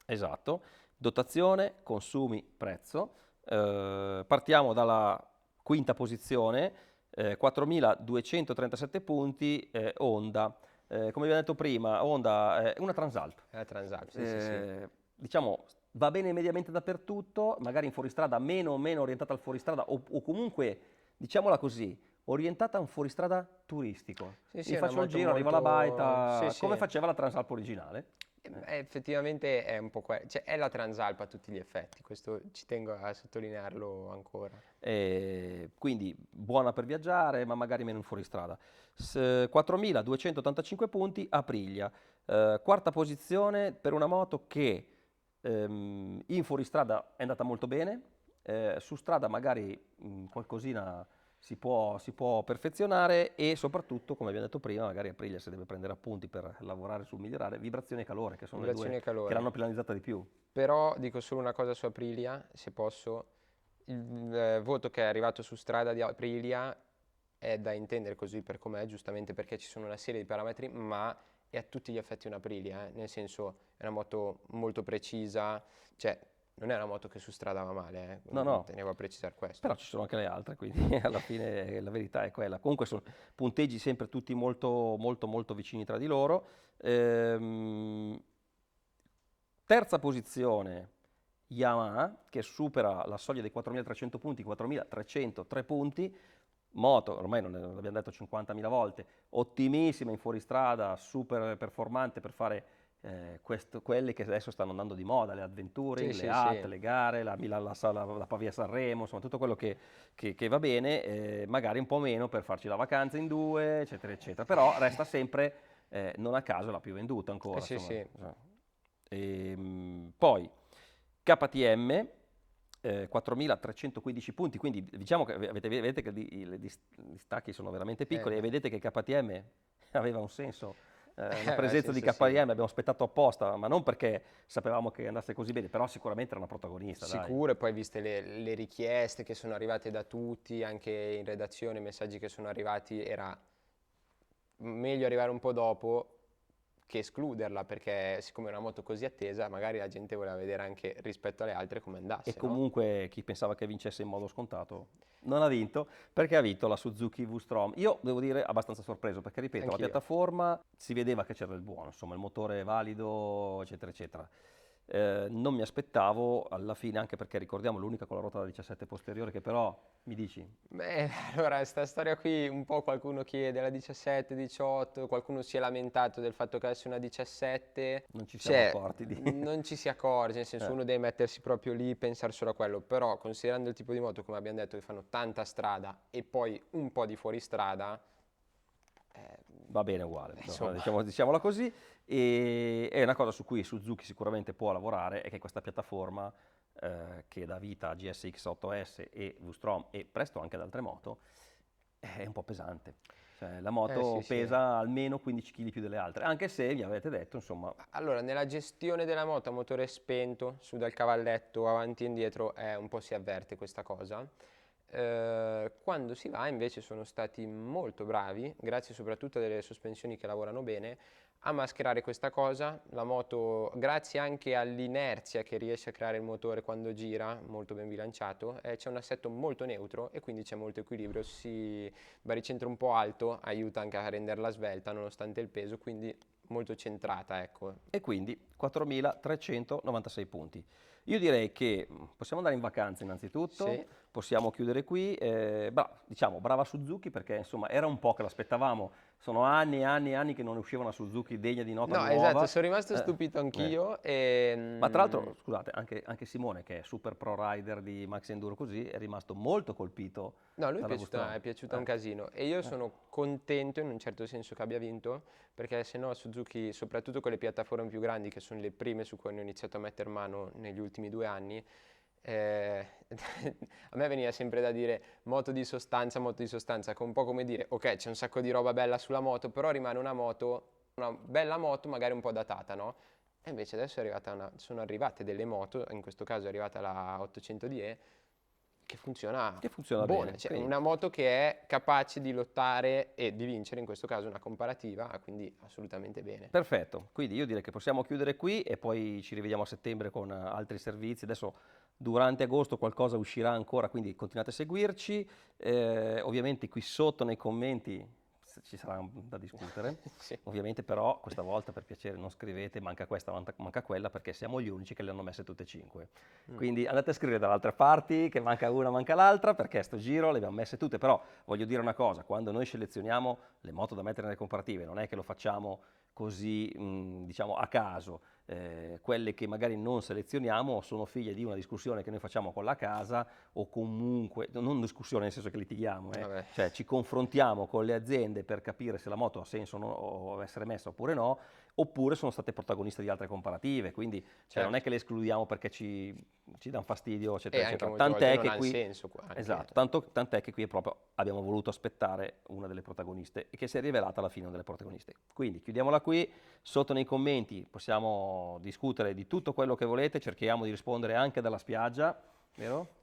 Esatto, dotazione, consumi, prezzo. Partiamo dalla quinta posizione, 4.237 punti, Honda. Come abbiamo detto prima, Honda è una Transalp. È la Transalp, sì. Diciamo, va bene mediamente dappertutto, magari in fuoristrada meno orientata al fuoristrada o comunque, diciamola così, orientata a un fuoristrada turistico. Sì, Mi è una faccio il moto giro, arrivo alla molto- baita, sì, come sì. faceva la Transalp originale. Effettivamente è un po' cioè è la Transalp a tutti gli effetti, questo ci tengo a sottolinearlo ancora. Quindi buona per viaggiare, ma magari meno in fuoristrada. 4.285 punti, Aprilia. Quarta posizione per una moto che in fuoristrada è andata molto bene, su strada magari qualcosina si può perfezionare e soprattutto, come abbiamo detto prima, magari Aprilia se deve prendere appunti per lavorare sul migliorare, vibrazione e calore, che sono Vibrazione le e due calore. che l'hanno penalizzata di più. Però dico solo una cosa su Aprilia, se posso, il voto che è arrivato su strada di Aprilia è da intendere così per com'è, giustamente perché ci sono una serie di parametri, ma è a tutti gli effetti un'Aprilia, nel senso è una moto molto precisa, cioè non è una moto che su strada va male, No. tenevo a precisare questo. Però ci sono anche le altre, quindi alla fine la verità è quella. Comunque sono punteggi sempre tutti molto vicini tra di loro. Terza posizione Yamaha, che supera la soglia dei 4.300 punti, 4.303 punti. Moto, ormai non l'abbiamo detto 50.000 volte, ottimissima in fuoristrada, super performante per fare quelle che adesso stanno andando di moda, le avventure, Sì, le sì, AT, sì. le gare, la Pavia Sanremo, insomma tutto quello che va bene, magari un po' meno per farci la vacanza in due, eccetera, eccetera. Però resta sempre, non a caso, la più venduta ancora. Sì, Insomma. sì. Poi KTM, 4.315 punti, quindi diciamo che vedete che i distacchi sono veramente piccoli e vedete che KTM aveva un senso, la presenza di Senso sì. KTM abbiamo aspettato apposta, ma non perché sapevamo che andasse così bene, però sicuramente era una protagonista, dai. Sicuro, e poi viste le richieste che sono arrivate da tutti, anche in redazione, i messaggi che sono arrivati, era meglio arrivare un po' dopo che escluderla, perché siccome è una moto così attesa, magari la gente voleva vedere anche rispetto alle altre come andasse, E no? comunque chi pensava che vincesse in modo scontato non ha vinto, perché ha vinto la Suzuki V-Strom. Io devo dire abbastanza sorpreso, perché ripeto, Anch'io. la piattaforma si vedeva che c'era del buono, insomma il motore è valido, eccetera, eccetera. Non mi aspettavo alla fine, anche perché ricordiamo l'unica con la ruota da 17 posteriore, che però, mi dici, Beh, allora, questa storia qui un po' qualcuno chiede la 17, 18, qualcuno si è lamentato del fatto che adesso è una 17, non ci siamo cioè accorti di... non ci si accorge, nel senso Eh. uno deve mettersi proprio lì, pensare solo a quello, però considerando il tipo di moto, come abbiamo detto, che fanno tanta strada e poi un po' di fuoristrada, Va bene uguale, no, insomma. diciamola così, e è una cosa su cui Suzuki sicuramente può lavorare, è che questa piattaforma che dà vita a GSX 8S e V-Strom e presto anche ad altre moto, è un po' pesante. Cioè, la moto Sì, sì. pesa almeno 15 kg più delle altre, anche se mi avete detto, insomma, Allora, nella gestione della moto a motore spento, su dal cavalletto, avanti e indietro, un po' si avverte questa cosa. Quando si va invece sono stati molto bravi, grazie soprattutto a delle sospensioni che lavorano bene, a mascherare questa cosa. La moto, grazie anche all'inerzia che riesce a creare il motore quando gira, molto ben bilanciato, c'è un assetto molto neutro e quindi c'è molto equilibrio. Baricentro un po' alto aiuta anche a renderla svelta nonostante il peso, quindi molto centrata, ecco. e quindi 4.396 punti. Io direi che possiamo andare in vacanza innanzitutto, Sì. possiamo chiudere qui, diciamo brava Suzuki perché insomma era un po' che l'aspettavamo, sono anni e anni e anni che non ne usciva una Suzuki degna di nota No, nuova. esatto, sono rimasto stupito Eh. anch'io. Ma tra l'altro, scusate, anche Simone, che è super pro rider di Max Enduro così, è rimasto molto colpito No, lui dalla è V-Strom. piaciuta un casino e io sono contento in un certo senso che abbia vinto, perché se no Suzuki, soprattutto con le piattaforme più grandi che sono le prime su cui hanno iniziato a mettere mano negli ultimi 2 anni, a me veniva sempre da dire moto di sostanza, che è un po' come dire ok, c'è un sacco di roba bella sulla moto, però rimane una moto, una bella moto magari un po' datata, no? E invece adesso sono arrivate delle moto, in questo caso è arrivata la 800DE, che funziona buona, bene. cioè Quindi, una moto che è capace di lottare e di vincere, in questo caso una comparativa, quindi assolutamente bene. perfetto, quindi io direi che possiamo chiudere qui e poi ci rivediamo a settembre con altri servizi. Adesso durante agosto qualcosa uscirà ancora, quindi continuate a seguirci. Ovviamente qui sotto nei commenti ci sarà da discutere. Sì. Ovviamente però questa volta per piacere non scrivete manca questa, manca quella perché siamo gli unici che le hanno messe tutte e 5. Quindi andate a scrivere dalle altre parti che manca una, manca l'altra perché sto giro le abbiamo messe tutte. Però voglio dire una cosa, quando noi selezioniamo le moto da mettere nelle comparative non è che lo facciamo così diciamo a caso. Quelle che magari non selezioniamo sono figlie di una discussione che noi facciamo con la casa o comunque, non discussione nel senso che litighiamo, Vabbè. cioè ci confrontiamo con le aziende per capire se la moto ha senso o essere messa oppure no, oppure sono state protagoniste di altre comparative, quindi cioè, non è che le escludiamo perché ci danno fastidio, eccetera, E anche eccetera. molte volte Tant'è non che ha qui, senso qua, anche. esatto, tant'è che qui proprio abbiamo voluto aspettare una delle protagoniste e che si è rivelata alla fine una delle protagoniste. Quindi chiudiamola qui, sotto nei commenti possiamo discutere di tutto quello che volete, cerchiamo di rispondere anche dalla spiaggia, vero?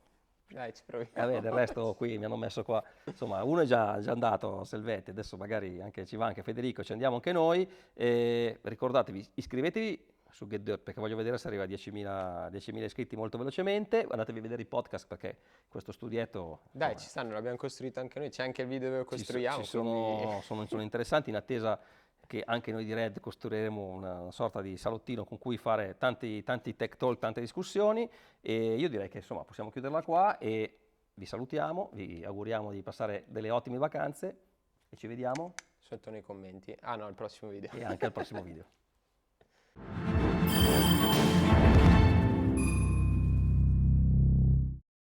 Dai, ci proviamo. Vabbè, del resto qui mi hanno messo qua, insomma, uno è già andato, Selvetti, adesso magari anche ci va anche Federico, ci andiamo anche noi. Ricordatevi, iscrivetevi su Get Dirt perché voglio vedere se arriva a 10.000 iscritti molto velocemente. Andatevi a vedere i podcast perché questo studietto... Dai, insomma, ci stanno, l'abbiamo costruito anche noi, c'è anche il video dove lo ci costruiamo. sono interessanti in attesa che anche noi di Red costruiremo una sorta di salottino con cui fare tanti tech talk, tante discussioni e io direi che insomma possiamo chiuderla qua e vi salutiamo, vi auguriamo di passare delle ottime vacanze e ci vediamo Sotto nei commenti. Ah no, al prossimo video. e anche al prossimo video.